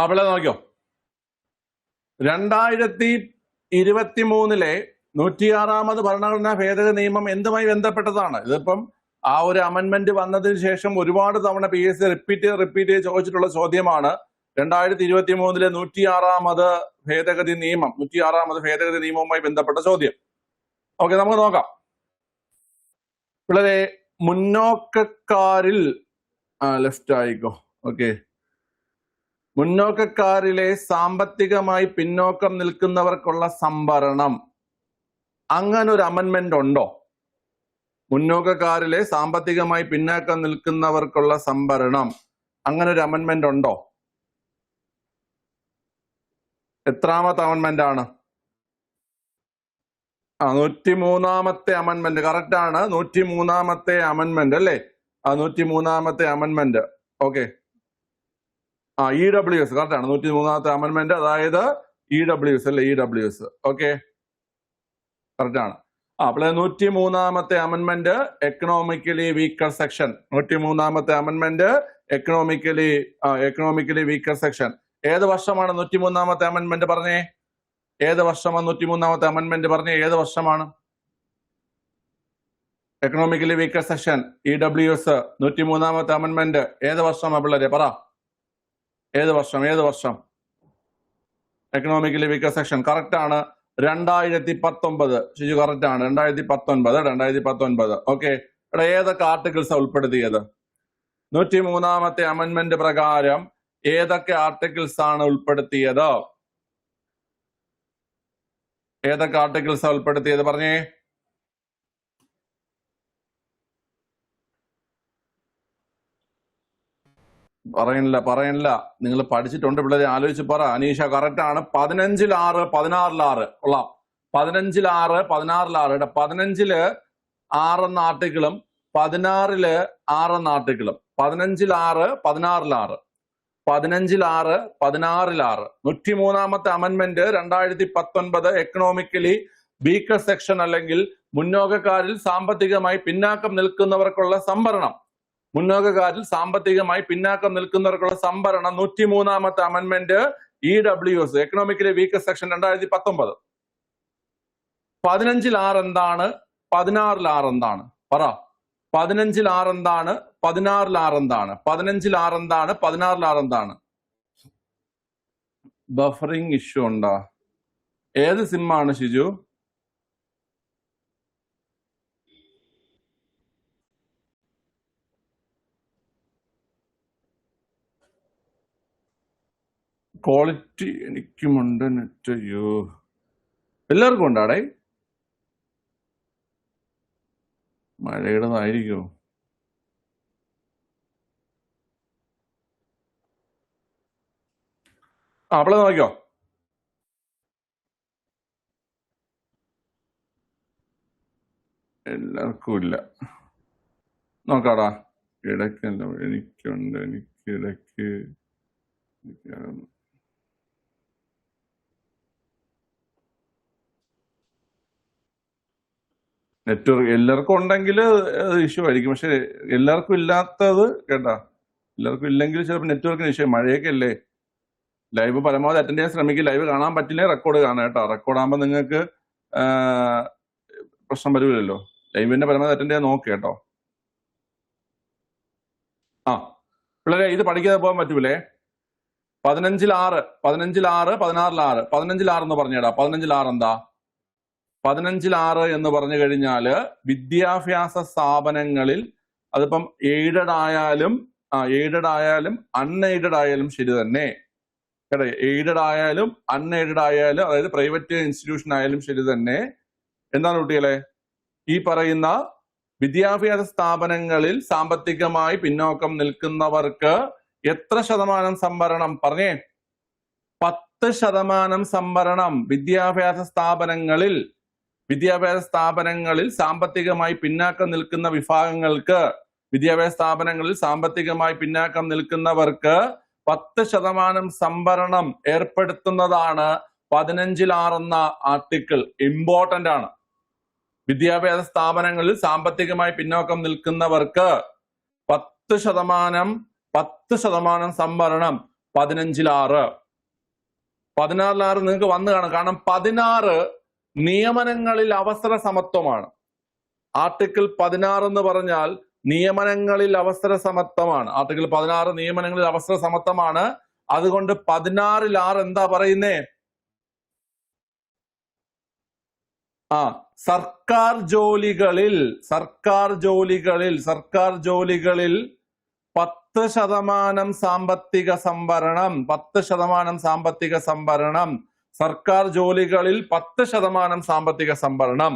അവിടെ നോക്കിയോ, 2023 106ാമത് ഭരണഘടനാ ഭേദഗതി നിയമം എന്തുമായി ബന്ധപ്പെട്ടതാണ്? ഇതിപ്പം ആ ഒരു അമെന്റ്മെന്റ് വന്നതിന് ശേഷം ഒരുപാട് തവണ PSC റിപ്പീറ്റ് ചെയ്ത് ചോദിച്ചിട്ടുള്ള ചോദ്യമാണ്. 2023 106ാമത് ഭേദഗതി നിയമവുമായി ബന്ധപ്പെട്ട ചോദ്യം. ഓക്കെ, നമുക്ക് നോക്കാം. വളരെ മുന്നോക്കക്കാരിൽ ലെഫ്റ്റ് ആയിക്കോ. ഓക്കെ, മുന്നോക്കക്കാരിലെ സാമ്പത്തികമായി പിന്നോക്കം നിൽക്കുന്നവർക്കുള്ള സംവരണം, അങ്ങനൊരു അമെന്റ്മെന്റ് ഉണ്ടോ? മുന്നോക്കക്കാരിലെ സാമ്പത്തികമായി പിന്നാക്കം നിൽക്കുന്നവർക്കുള്ള സംവരണം, അങ്ങനെ ഒരു അമെന്റ്മെന്റ് ഉണ്ടോ? എത്രാമത്തെ അമെന്റ്മെന്റ് ആണ്? 103ാമത്തെ അമെന്റ്മെന്റ്. കറക്റ്റ് ആണ്, 103ാമത്തെ അമെന്റ്മെന്റ് അല്ലേ? 103ാമത്തെ അമെന്റ്മെന്റ്. ഓക്കെ, EWS കറക്റ്റ് ആണ്. 103ാമത്തെ അമെന്റ്മെന്റ്, അതായത് EWS അല്ലേ? EWS. ഓക്കെ, കറക്റ്റ് ആണ്. അപ്പോൾ 103ാമത്തെ അമെന്റ്മെന്റ് എക്കണോമിക്കലി വീക്കർ സെക്ഷൻ. 103ാമത്തെ അമെന്റ്മെന്റ് എക്കണോമിക്കലി വീക്കർ സെക്ഷൻ. ഏത് വർഷമാണ് 103ാമത്തെ അമെന്റ്മെന്റ് പറഞ്ഞേ? ഏത് വർഷമാണ് 103ാമത്തെ അമെന്റ്മെന്റ് പറഞ്ഞേ? ഏത് വർഷമാണ്? എക്കണോമിക്കലി വീക്കർ സെക്ഷൻ EWS 103ാമത്തെ അമെന്റ്മെന്റ് ഏത് വർഷമാണ് പിള്ളേരെ? പറ, ഏത് വർഷം? എക്കണോമിക്കലി വീക്കർ സെക്ഷൻ കറക്റ്റ് ആണ്, 2019. ശിശു കറക്റ്റ് ആണ്, 2019. ഓക്കെ, ഇവിടെ ഏതൊക്കെ ആർട്ടിക്കിൾസാണ് ഉൾപ്പെടുത്തിയത്? 103ാമത്തെ അമെന്റ്മെന്റ് പ്രകാരം ഏതൊക്കെ ആർട്ടിക്കിൾസ് ആണ് ഉൾപ്പെടുത്തിയത്? ഏതൊക്കെ ആർട്ടിക്കിൾസാണ് ഉൾപ്പെടുത്തിയത് പറഞ്ഞേ? പറയണില്ല. നിങ്ങൾ പഠിച്ചിട്ടുണ്ട് പിള്ളേരെ, ആലോചിച്ച് പറ. അനീഷ കറക്റ്റ് ആണ്. 15-6 16-6 കൊള്ളാം. 15-6 16-6. 15 6 എന്ന ആർട്ടിക്കിളും 16 6 എന്ന ആർട്ടിക്കിളും. 15-6 16-6. 15-6 16-6. 103ാമത്തെ അമെന്റ്മെന്റ് 2019 എക്കണോമിക്കലി വീക്കർ സെക്ഷൻ അല്ലെങ്കിൽ മുന്നോക്കക്കാരിൽ സാമ്പത്തികമായി പിന്നാക്കം നിൽക്കുന്നവർക്കുള്ള സംവരണം. 103ാമത്തെ amendment EWS economically weaker section 2019. 15-6 എന്താണ്? 16-6 എന്താണ്? പറ. 15-6 എന്താണ്? 16-6 എന്താണ്? 15-6 എന്താണ്? 16-6 എന്താണ്? ബഫറിംഗ് ഇഷ്യൂ ഉണ്ടോ? ഏത് സിമ്മാണ് ഷിജു? ക്വാളിറ്റി എനിക്കുമുണ്ട് നെറ്റ്. അയ്യോ, എല്ലാവർക്കും ഉണ്ടാടേ? മഴയുടേതായിരിക്കും. അവിടെ നോക്കിയോ. എല്ലാവർക്കും ഇല്ല. നോക്കാടാ, ഇടയ്ക്കല്ല, എനിക്കുണ്ട്. ഇടയ്ക്ക് നെറ്റ്വർക്ക് എല്ലാവർക്കും ഉണ്ടെങ്കിൽ ഇഷ്യൂ ആയിരിക്കും. പക്ഷെ എല്ലാവർക്കും ഇല്ലാത്തത് കേട്ടാ, എല്ലാവർക്കും ഇല്ലെങ്കിൽ ചിലപ്പോൾ നെറ്റ്വർക്കിന് ഇഷ്യൂ. മഴയൊക്കെ അല്ലേ? ലൈവ് പരമാവധി അറ്റൻഡ് ചെയ്യാൻ ശ്രമിക്കും. ലൈവ് കാണാൻ പറ്റില്ലേ റെക്കോർഡ് കാണാം കേട്ടോ. റെക്കോർഡ് ആകുമ്പോൾ നിങ്ങൾക്ക് പ്രശ്നം വരില്ലല്ലോ. ലൈവിന്റെ പരമാവധി അറ്റൻഡ് ചെയ്യാൻ നോക്കുക കേട്ടോ. പിള്ളേരെ ഇത് പഠിക്കാതെ പോകാൻ പറ്റൂലേ? 15-6 16-6 15-6 എന്ന് പറഞ്ഞേടാ. 15-6 എന്താ? 15-6 എന്ന് പറഞ്ഞു കഴിഞ്ഞാല് വിദ്യാഭ്യാസ സ്ഥാപനങ്ങളിൽ, അതിപ്പം എയ്ഡഡ് ആയാലും അൺഎയ്ഡഡ് ആയാലും ശരി തന്നെ കേട്ടോ. എയ്ഡഡ് ആയാലും അൺഎയ്ഡഡ് ആയാലും, അതായത് പ്രൈവറ്റ് ഇൻസ്റ്റിറ്റ്യൂഷൻ ആയാലും ശരി തന്നെ, എന്താണ് കുട്ടികളെ, ഈ പറയുന്ന വിദ്യാഭ്യാസ സ്ഥാപനങ്ങളിൽ സാമ്പത്തികമായി പിന്നോക്കം നിൽക്കുന്നവർക്ക് എത്ര ശതമാനം സംവരണം? പറഞ്ഞേ. 10% സംവരണം. വിദ്യാഭ്യാസ സ്ഥാപനങ്ങളിൽ സാമ്പത്തികമായി പിന്നാക്കം നിൽക്കുന്ന വിഭാഗങ്ങൾക്ക്, സാമ്പത്തികമായി പിന്നാക്കം നിൽക്കുന്നവർക്ക് 10% സംവരണം ഏർപ്പെടുത്തുന്നതാണ് 15-6 എന്ന ആർട്ടിക്കിൾ. ഇമ്പോർട്ടന്റ് ആണ്. വിദ്യാഭ്യാസ സ്ഥാപനങ്ങളിൽ സാമ്പത്തികമായി പിന്നോക്കം നിൽക്കുന്നവർക്ക് 10% സംവരണം 15-6. 16 നിങ്ങൾക്ക് വന്നു കാണാം. കാരണം 16 നിയമനങ്ങളിൽ അവസര സമത്വമാണ്. ആർട്ടിക്കിൾ 16 എന്ന് പറഞ്ഞാൽ നിയമനങ്ങളിൽ അവസര സമത്വമാണ്. ആർട്ടിക്കിൾ 16 നിയമനങ്ങളിൽ അവസര സമത്വമാണ്. അതുകൊണ്ട് 16-6 എന്താ പറയുന്നേ? സർക്കാർ ജോലികളിൽ 10% സാമ്പത്തിക സംവരണം. 10% സാമ്പത്തിക സംവരണം. സർക്കാർ ജോലികളിൽ 10% സാമ്പത്തിക സംവരണം.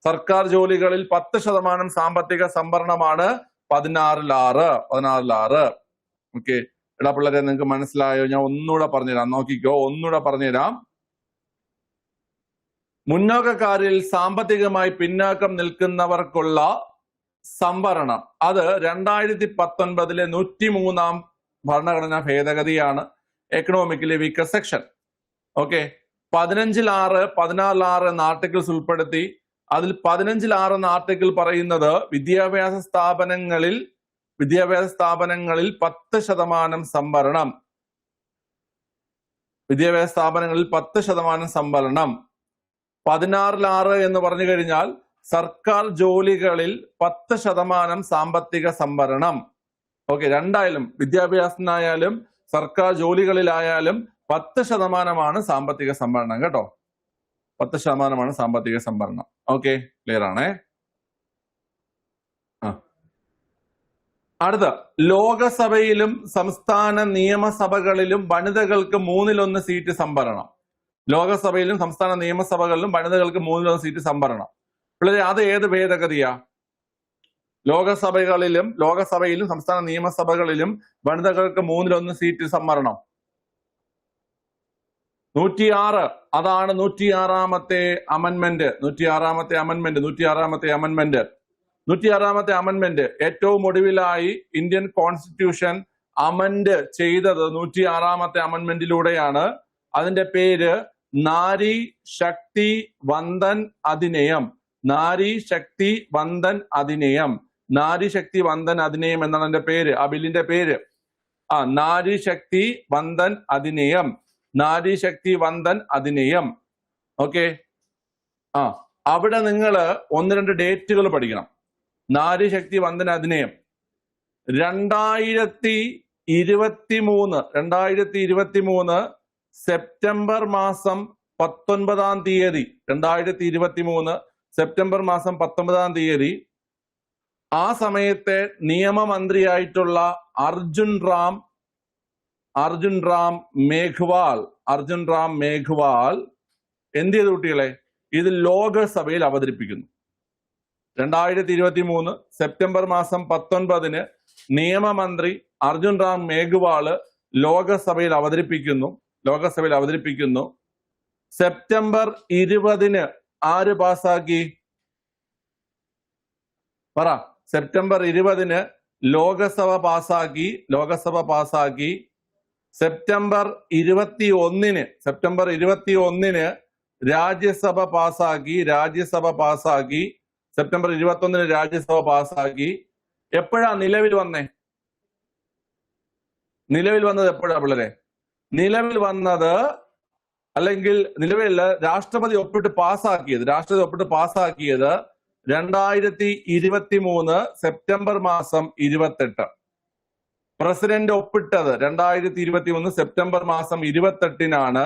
സർക്കാർ ജോലികളിൽ 10% സാമ്പത്തിക സംവരണമാണ് 16-6. ഓക്കെ, എടാ പിള്ളേരെ നിങ്ങൾക്ക് മനസ്സിലായോ? ഞാൻ ഒന്നുകൂടെ പറഞ്ഞുതരാം, നോക്കിക്കോ, ഒന്നുകൂടെ പറഞ്ഞുതരാം. മുന്നോക്കക്കാരിൽ സാമ്പത്തികമായി പിന്നാക്കം നിൽക്കുന്നവർക്കുള്ള സംവരണം അത് 2019 103 ഭരണഘടനാ ഭേദഗതിയാണ്. Economically weaker section. ഓക്കെ, 15-6, 16-6 എന്ന ആർട്ടിക്കിൾസ് ഉൾപ്പെടുത്തി. അതിൽ 15-6 എന്ന ആർട്ടിക്കിൾ പറയുന്നത് വിദ്യാഭ്യാസ സ്ഥാപനങ്ങളിൽ 10% സംവരണം. വിദ്യാഭ്യാസ സ്ഥാപനങ്ങളിൽ 10% സംവരണം. 16-6 എന്ന് പറഞ്ഞു കഴിഞ്ഞാൽ സർക്കാർ ജോലികളിൽ 10% സാമ്പത്തിക സംവരണം. ഓക്കെ, രണ്ടായാലും വിദ്യാഭ്യാസത്തിനായാലും സർക്കാർ ജോലികളിലായാലും 10% സാമ്പത്തിക സംവരണം കേട്ടോ. 10% സാമ്പത്തിക സംവരണം. ഓക്കെ, ക്ലിയർ ആണേ. അടുത്ത, ലോകസഭയിലും സംസ്ഥാന നിയമസഭകളിലും വനിതകൾക്ക് 1/3 സീറ്റ് സംവരണം. ലോകസഭയിലും സംസ്ഥാന നിയമസഭകളിലും വനിതകൾക്ക് 1/3 സീറ്റ് സംവരണം. പിള്ളേരെ അത് ഏത് ഭേദഗതിയാ? ലോകസഭയിലും സംസ്ഥാന നിയമസഭകളിലും വനിതകൾക്ക് 1/3 സീറ്റ് സംവരണം. 106, അതാണ് 106ാമത്തെ അമൻമെന്റ്. 106ാമത്തെ അമൻമെന്റ് ഏറ്റവും ഒടുവിലായി ഇന്ത്യൻ കോൺസ്റ്റിറ്റ്യൂഷൻ അമൻഡ് ചെയ്തത് 106ാമത്തെ അമൻമെന്റിലൂടെയാണ്. അതിന്റെ പേര് നാരി ശക്തി വന്ദൻ അധിനിയം. നാരി ശക്തി വന്ദൻ അധിനിയം എന്നാണ് അതിന്റെ പേര്, ആ ബില്ലിന്റെ പേര്. നാരി ശക്തി വന്ദൻ അധിനിയം. ഓക്കെ, അവിടെ നിങ്ങൾ 1-2 ഡേറ്റുകൾ പഠിക്കണം. നാരി ശക്തി വന്ദൻ അധിനിയം 2023 സെപ്റ്റംബർ മാസം 19-ാം തീയതി. 2023 സെപ്റ്റംബർ മാസം 19-ാം തീയതി ആ സമയത്തെ നിയമമന്ത്രിയായിട്ടുള്ള അർജുൻ റാം മേഘ്വാൾ എന്ത് ചെയ്തു കുട്ടികളെ? ഇത് ലോകസഭയിൽ അവതരിപ്പിക്കുന്നു. 2023 സെപ്റ്റംബർ മാസം 19-ന് നിയമമന്ത്രി അർജുൻ റാം മേഘ്വാൾ ലോകസഭയിൽ അവതരിപ്പിക്കുന്നു. സെപ്റ്റംബർ 20-ന് ആര് പാസാക്കി? പറ. സെപ്റ്റംബർ 20-ന് ലോകസഭ പാസാക്കി. സെപ്റ്റംബർ 21-ന് രാജ്യസഭ പാസാക്കി. സെപ്റ്റംബർ 21-ന് രാജ്യസഭ പാസാക്കി. എപ്പോഴാ നിലവിൽ വന്നത് എപ്പോഴാ പിള്ളേരെ? നിലവിൽ വന്നത് രാഷ്ട്രപതി ഒപ്പിട്ട് പാസാക്കിയത് 2023 സെപ്റ്റംബർ മാസം 28. പ്രസിഡന്റ് ഒപ്പിട്ടത് 2023 സെപ്റ്റംബർ മാസം 28-നാണ്.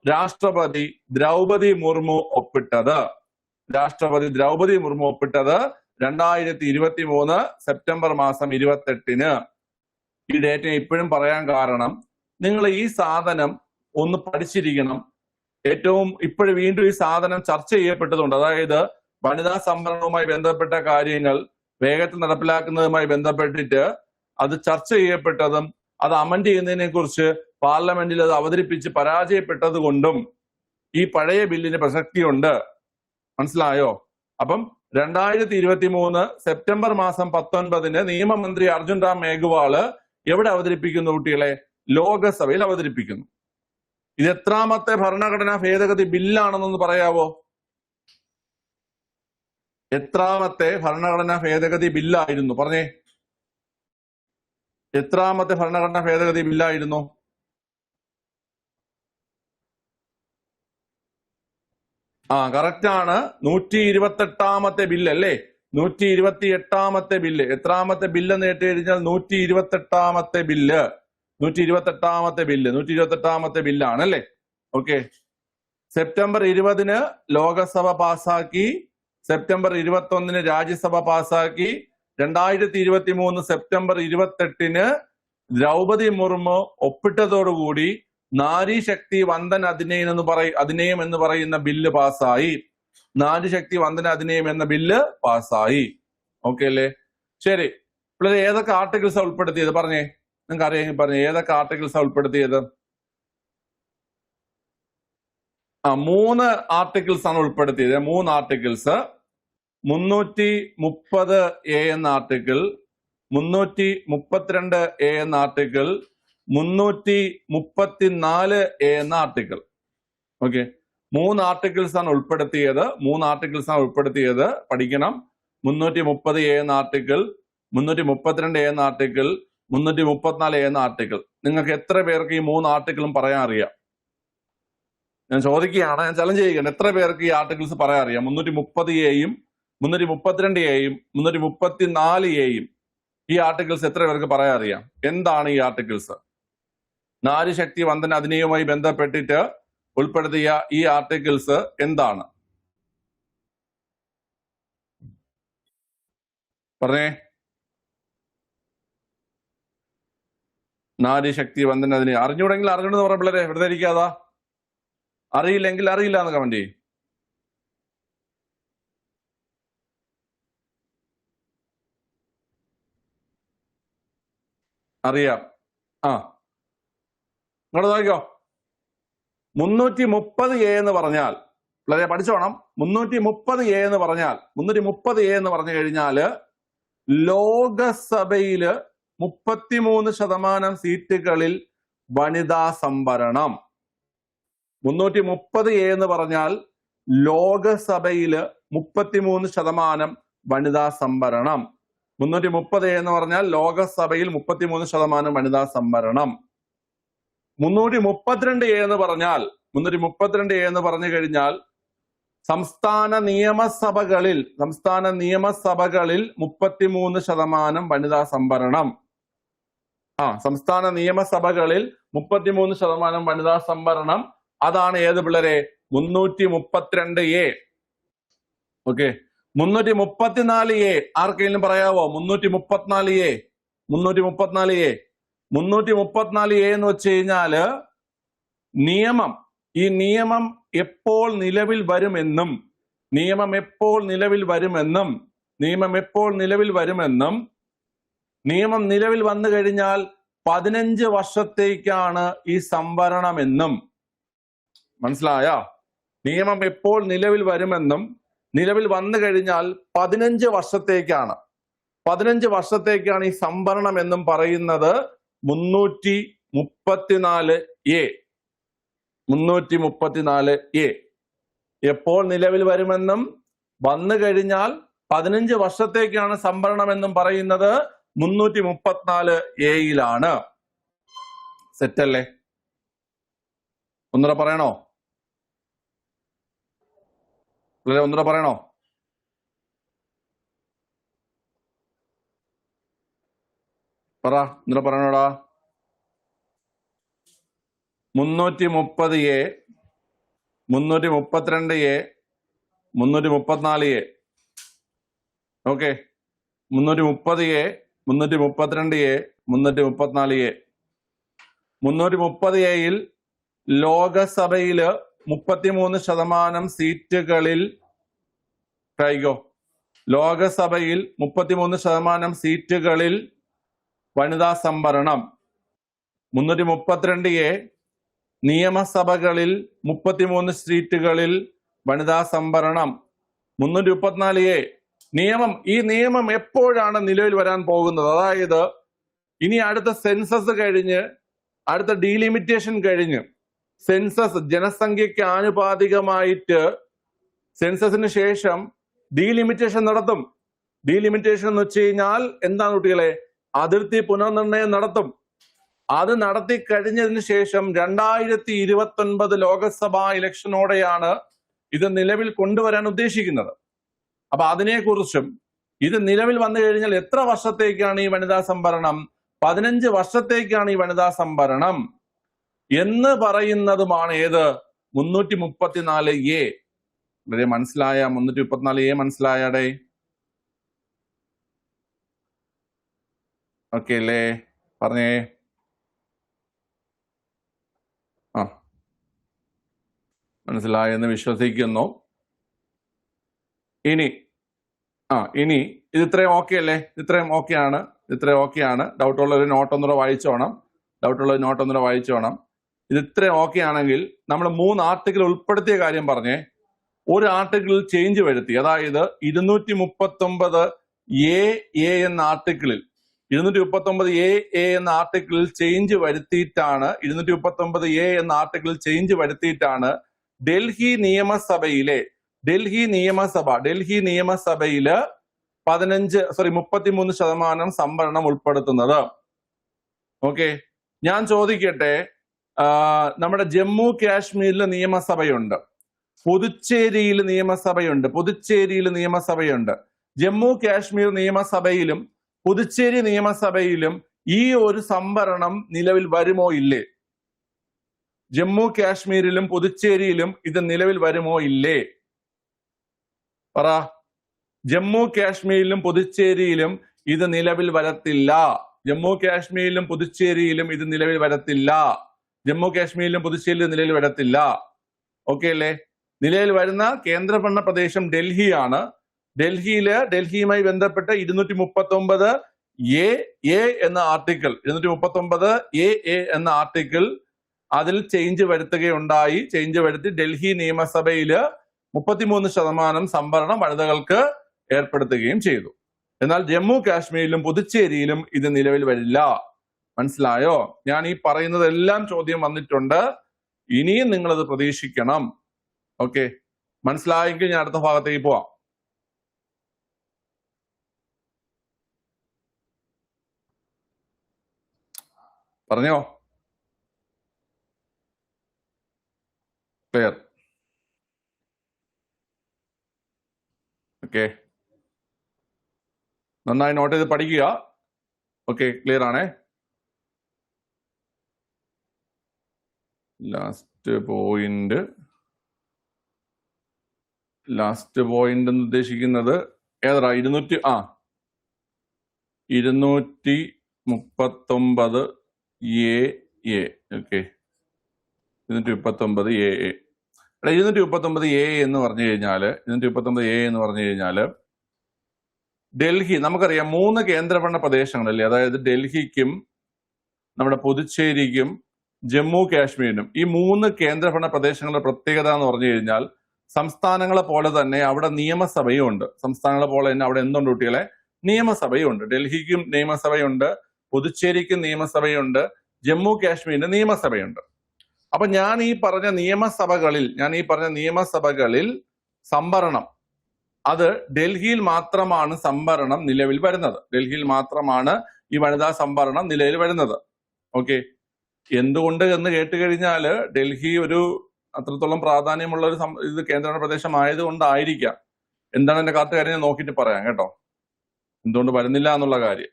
രാഷ്ട്രപതി ദ്രൗപദി മുർമു ഒപ്പിട്ടത് 2023 സെപ്റ്റംബർ മാസം 28-ന്. ഈ ഡേറ്റ് ഇപ്പോഴും പറയാൻ കാരണം നിങ്ങൾ ഈ സാധനം ഒന്ന് പഠിച്ചിരിക്കണം. ഇപ്പോഴും വീണ്ടും ഈ സാധനം ചർച്ച ചെയ്യപ്പെട്ടതുണ്ട്. അതായത് വനിതാ സംവരണവുമായി ബന്ധപ്പെട്ട കാര്യങ്ങൾ വേഗത്തിൽ നടപ്പിലാക്കുന്നതുമായി ബന്ധപ്പെട്ടിട്ട് അത് ചർച്ച ചെയ്യപ്പെട്ടതും അത് അമെൻഡ് ചെയ്യുന്നതിനെ കുറിച്ച് പാർലമെന്റിൽ അത് അവതരിപ്പിച്ച് പരാജയപ്പെട്ടത് കൊണ്ടും ഈ പഴയ ബില്ലിന് പ്രസക്തിയുണ്ട്. മനസ്സിലായോ? അപ്പം 2023 സെപ്റ്റംബർ മാസം 19-ന് നിയമമന്ത്രി അർജുൻ റാം മേഘ്വാള് എവിടെ അവതരിപ്പിക്കുന്നു കുട്ടികളെ? ലോകസഭയിൽ അവതരിപ്പിക്കുന്നു. ഇത് എത്രാമത്തെ ഭരണഘടനാ ഭേദഗതി ബില്ലാണെന്നൊന്ന് പറയാവോ? എത്രാമത്തെ ഭരണഘടനാ ഭേദഗതി ബില്ലായിരുന്നു? പറഞ്ഞേ, എത്രാമത്തെ ഭരണഘടനാ ഭേദഗതി ബില്ലായിരുന്നു? കറക്റ്റ് ആണ്. 128ാമത്തെ ബില്ല് അല്ലേ? 128ാമത്തെ ബില്ല്. എത്രാമത്തെ ബില്ല് എന്ന് കേട്ട് കഴിഞ്ഞാൽ 128ാമത്തെ ബില്ല്. 128ാമത്തെ ബില്ലാണ് അല്ലേ? ഓക്കെ. സെപ്റ്റംബർ 20 ലോകസഭ പാസാക്കി, സെപ്റ്റംബർ 21 രാജ്യസഭ പാസാക്കി, 2023 സെപ്റ്റംബർ 28 ദ്രൗപദി മുർമു ഒപ്പിട്ടതോടുകൂടി നാരീശക്തി വന്ദൻ അധിനിയം എന്ന് പറയുന്ന ബില്ല് പാസ്സായി. നാരീശക്തി വന്ദന അധിനിയം എന്ന ബില്ല് പാസ്സായി. ഓക്കെ അല്ലേ? ശരി. ഇപ്പോൾ ഏതൊക്കെ ആർട്ടിക്കിൾസാണ് ഉൾപ്പെടുത്തിയത് പറഞ്ഞേ? നിങ്ങൾക്ക് അറിയാമെങ്കിൽ പറഞ്ഞേ, ഏതൊക്കെ ആർട്ടിക്കിൾസാണ് ഉൾപ്പെടുത്തിയത്? 3 ആർട്ടിക്കിൾസ് ആണ് ഉൾപ്പെടുത്തിയത്. 3 ആർട്ടിക്കിൾസ്. 330A എന്ന ആർട്ടിക്കിൾ, 332A എന്ന ആർട്ടിക്കിൾ, 334A എന്ന ആർട്ടിക്കിൾ. ഓക്കെ. 3 ആർട്ടിക്കിൾസ് ആണ് ഉൾപ്പെടുത്തിയത്. 3 ആർട്ടിക്കിൾസ് ആണ് ഉൾപ്പെടുത്തിയത്. പഠിക്കണം. 330A എന്ന ആർട്ടിക്കിൾ, 332A എന്ന ആർട്ടിക്കിൾ, 334A എന്ന ആർട്ടിക്കിൾ. നിങ്ങൾക്ക് എത്ര പേർക്ക് ഈ 3 ആർട്ടിക്കിളും പറയാൻ അറിയാം? ഞാൻ ചോദിക്കുകയാണ്, ഞാൻ ചലഞ്ച് ചെയ്യുകയാണ്. എത്ര പേർക്ക് ഈ ആർട്ടിക്കിൾസ് പറയാൻ അറിയാം? 330A-യും 332A-യും 334A-യും ഈ ആർട്ടിക്കിൾസ് എത്ര പേർക്ക് പറയാൻ അറിയാം? എന്താണ് ഈ ആർട്ടിക്കിൾസ്? നാരീശക്തി വന്ദന അധിനിയവുമായി ബന്ധപ്പെട്ടിട്ട് ഉൾപ്പെടുത്തിയ ഈ ആർട്ടിക്കിൾസ് എന്താണ്? പറഞ്ഞേ. നാരീശക്തി വന്ദന അധിനിയം. അറിഞ്ഞൂടെങ്കിൽ അറിഞ്ഞൂടെന്ന് പറഞ്ഞ പിള്ളേരെ വെറുതെ ഇരിക്കാതാ. അറിയില്ലെങ്കിൽ അറിയില്ല എന്ന് കമന്റ് ചെയ്യും. അറിയാം. ഇങ്ങോട്ട് നോക്കിക്കോ. 330A എന്ന് പറഞ്ഞാൽ വളരെ പഠിച്ചോണം. 330A എന്ന് പറഞ്ഞാൽ 330A എന്ന് പറഞ്ഞു കഴിഞ്ഞാല് ലോകസഭയില് 33% സീറ്റുകളിൽ വനിതാ സംവരണം. 330A എന്ന് പറഞ്ഞാൽ ലോകസഭയില് 33% വനിതാ സംവരണം. 330A എന്ന് പറഞ്ഞാൽ ലോകസഭയിൽ 33% വനിതാ സംവരണം. 332A എന്ന് പറഞ്ഞാൽ 332A എന്ന് പറഞ്ഞു കഴിഞ്ഞാൽ സംസ്ഥാന നിയമസഭകളിൽ 33% വനിതാ സംവരണം. സംസ്ഥാന നിയമസഭകളിൽ 33% വനിതാ സംവരണം. അതാണ് ഏത് പിള്ളേരെ? 332A. ഓക്കെ. 334A ആർക്കെങ്കിലും പറയാവോ? 334A. 334A എന്ന് വെച്ച് കഴിഞ്ഞാല് നിയമം. ഈ നിയമം എപ്പോൾ നിലവിൽ വരുമെന്നും നിയമം നിലവിൽ വന്നു കഴിഞ്ഞാൽ 15 വർഷത്തേക്കാണ് ഈ സംവരണമെന്നും. മനസ്സിലായ? നിയമം എപ്പോൾ നിലവിൽ വരുമെന്നും നിലവിൽ വന്നു കഴിഞ്ഞാൽ 15 വർഷത്തേക്കാണ്. 15 വർഷത്തേക്കാണ് ഈ സംവരണം എന്നും പറയുന്നത് 334A. 334A എപ്പോൾ നിലവിൽ വരുമെന്നും വന്നു കഴിഞ്ഞാൽ 15 വർഷത്തേക്കാണ് സംവരണം എന്നും പറയുന്നത് 334A-യിലാണ്. സെറ്റല്ലേ? ഒന്നുകൂടെ പറയണോ? ഒന്നുകൂടെ പറയണോ? ഒന്നുകൂടെ പറയണോടാ. 330A, 332A, 334A. Okay. 330A, 332A, 334A. 330A-യിൽ ലോകസഭയില് 33% സീറ്റുകളിൽ ലോകസഭയിൽ 33% സീറ്റുകളിൽ വനിതാ സംവരണം. 332A നിയമസഭകളിൽ 33 സീറ്റുകളിൽ വനിതാ സംവരണം. 334A നിയമം. ഈ നിയമം എപ്പോഴാണ് നിലവിൽ വരാൻ പോകുന്നത്? അതായത് ഇനി അടുത്ത സെൻസസ് കഴിഞ്ഞ്, അടുത്ത ഡീലിമിറ്റേഷൻ കഴിഞ്ഞ്, സെൻസസ് ജനസംഖ്യയ്ക്ക് ആനുപാതികമായിട്ട് സെൻസസിന് ശേഷം ഡീലിമിറ്റേഷൻ നടത്തും. ഡീലിമിറ്റേഷൻ എന്ന് വെച്ച് കഴിഞ്ഞാൽ എന്താണ് കുട്ടികളെ? അതിർത്തി പുനർനിർണയം നടത്തും. അത് നടത്തി കഴിഞ്ഞതിന് ശേഷം 2029 ലോകസഭാ ഇലക്ഷനോടെയാണ് ഇത് നിലവിൽ കൊണ്ടുവരാൻ ഉദ്ദേശിക്കുന്നത്. അപ്പൊ അതിനെക്കുറിച്ചും ഇത് നിലവിൽ വന്നു കഴിഞ്ഞാൽ എത്ര വർഷത്തേക്കാണ് ഈ വനിതാ സംവരണം, 15 വർഷത്തേക്കാണ് ഈ വനിതാ സംവരണം എന്ന് പറയുന്നതുമാണ് ഏത് 334A. വളരെ മനസ്സിലായ 334A മനസ്സിലായടേ? ഓക്കെ അല്ലേ? പറഞ്ഞേ. ആ, മനസ്സിലായെന്ന് വിശ്വസിക്കുന്നു. ഇനി ഇത് ഇത്രയും ഓക്കെ അല്ലേ? ഇത്രയും ഓക്കെയാണ്, ഇത്രയും ഓക്കെയാണ്. ഡൗട്ടുള്ള ഒരു നോട്ട് ഒന്നുകൂടെ വായിച്ചോണം. ഇത് ഇത്രയും ഓക്കെ ആണെങ്കിൽ നമ്മൾ 3 ആർട്ടിക്കിൾ ഉൾപ്പെടുത്തിയ കാര്യം പറഞ്ഞേ. ഒരു ആർട്ടിക്കിളിൽ ചേഞ്ച് വരുത്തി, അതായത് 239A എന്ന ആർട്ടിക്കിളിൽ 239A എന്ന ആർട്ടിക്കിളിൽ ചേഞ്ച് വരുത്തിയിട്ടാണ് ഡൽഹി നിയമസഭയില് 33% സംവരണം ഉൾപ്പെടുത്തുന്നത്. ഓക്കെ, ഞാൻ ചോദിക്കട്ടെ, നമ്മുടെ ജമ്മു കാശ്മീരിൽ നിയമസഭയുണ്ട്, പുതുച്ചേരിയിൽ നിയമസഭയുണ്ട്. ജമ്മു കാശ്മീർ നിയമസഭയിലും പുതുച്ചേരി നിയമസഭയിലും ഈ ഒരു സംവരണം നിലവിൽ വരുമോ ഇല്ലേ? ജമ്മു കാശ്മീരിലും പുതുച്ചേരിയിലും ഇത് നിലവിൽ വരുമോ ഇല്ലേ? പറ. ജമ്മു കാശ്മീരിലും പുതുച്ചേരിയിലും ഇത് നിലവിൽ വരത്തില്ല. ജമ്മു കാശ്മീരിലും പുതുച്ചേരിയിലും ഇത് നിലവിൽ വരത്തില്ല. ഓക്കെ അല്ലേ? നിലവിൽ വരുന്ന കേന്ദ്രഭരണ പ്രദേശം ഡൽഹിയാണ്. ഡൽഹിയുമായി ബന്ധപ്പെട്ട് 239A എന്ന ആർട്ടിക്കിൾ, 239A എന്ന ആർട്ടിക്കിൾ അതിൽ ചേഞ്ച് വരുത്തി ഡൽഹി നിയമസഭയില് 33% സംവരണം വനിതകൾക്ക് ഏർപ്പെടുത്തുകയും ചെയ്തു. എന്നാൽ ജമ്മു കാശ്മീരിലും പുതുച്ചേരിയിലും ഇത് നിലവിൽ വരില്ല. മനസ്സിലായോ? ഞാൻ ഈ പറയുന്നതെല്ലാം ചോദ്യം വന്നിട്ടുണ്ട്, ഇനിയും നിങ്ങളത് പ്രതീക്ഷിക്കണം. ഓക്കെ, മനസ്സിലായെങ്കിൽ ഞാൻ അടുത്ത ഭാഗത്തേക്ക് പോവാം. പറഞ്ഞോ? ക്ലിയർ? ഓക്കെ, നന്നായി നോട്ട് ചെയ്ത് പഠിക്കുക. ഓക്കെ, ക്ലിയർ ആണേ? ലാസ്റ്റ് പോയിന്റ് എന്ന് ഉദ്ദേശിക്കുന്നത് ഏതാ? 239A. Okay, 239A. 239A എന്ന് പറഞ്ഞു കഴിഞ്ഞാല് ഡൽഹി, നമുക്കറിയാം 3 കേന്ദ്രഭരണ പ്രദേശങ്ങളല്ലേ, അതായത് ഡൽഹിക്കും നമ്മുടെ പുതുച്ചേരിക്കും ജമ്മു കാശ്മീരിനും. ഈ 3 കേന്ദ്രഭരണ പ്രദേശങ്ങളുടെ പ്രത്യേകത എന്ന് പറഞ്ഞു കഴിഞ്ഞാൽ സംസ്ഥാനങ്ങളെ പോലെ തന്നെ അവിടെ നിയമസഭയും ഉണ്ട്. അവിടെ എന്തുണ്ട് കുട്ടികളെ? നിയമസഭയുണ്ട്. ഡൽഹിക്കും നിയമസഭയുണ്ട്, പുതുച്ചേരിക്കും നിയമസഭയുണ്ട്, ജമ്മു കാശ്മീരിന് നിയമസഭയുണ്ട്. അപ്പൊ ഞാൻ ഈ പറഞ്ഞ നിയമസഭകളിൽ സംവരണം, അത് ഡൽഹിയിൽ മാത്രമാണ് സംവരണം നിലവിൽ വരുന്നത്. ഡൽഹിയിൽ മാത്രമാണ് ഈ വനിതാ സംവരണം നിലവിൽ വരുന്നത്. ഓക്കെ, എന്തുകൊണ്ട് എന്ന് കേട്ട് കഴിഞ്ഞാല് ഡൽഹി ഒരു അത്രത്തോളം പ്രാധാന്യമുള്ള ഒരു ഇത് കേന്ദ്രഭരണ പ്രദേശം ആയതുകൊണ്ടായിരിക്കാം. എന്താണ് എന്റെ കറക്റ്റ് കാര്യം ഞാൻ നോക്കിയിട്ട് പറയാം കേട്ടോ, എന്തുകൊണ്ട് വരുന്നില്ല എന്നുള്ള കാര്യം.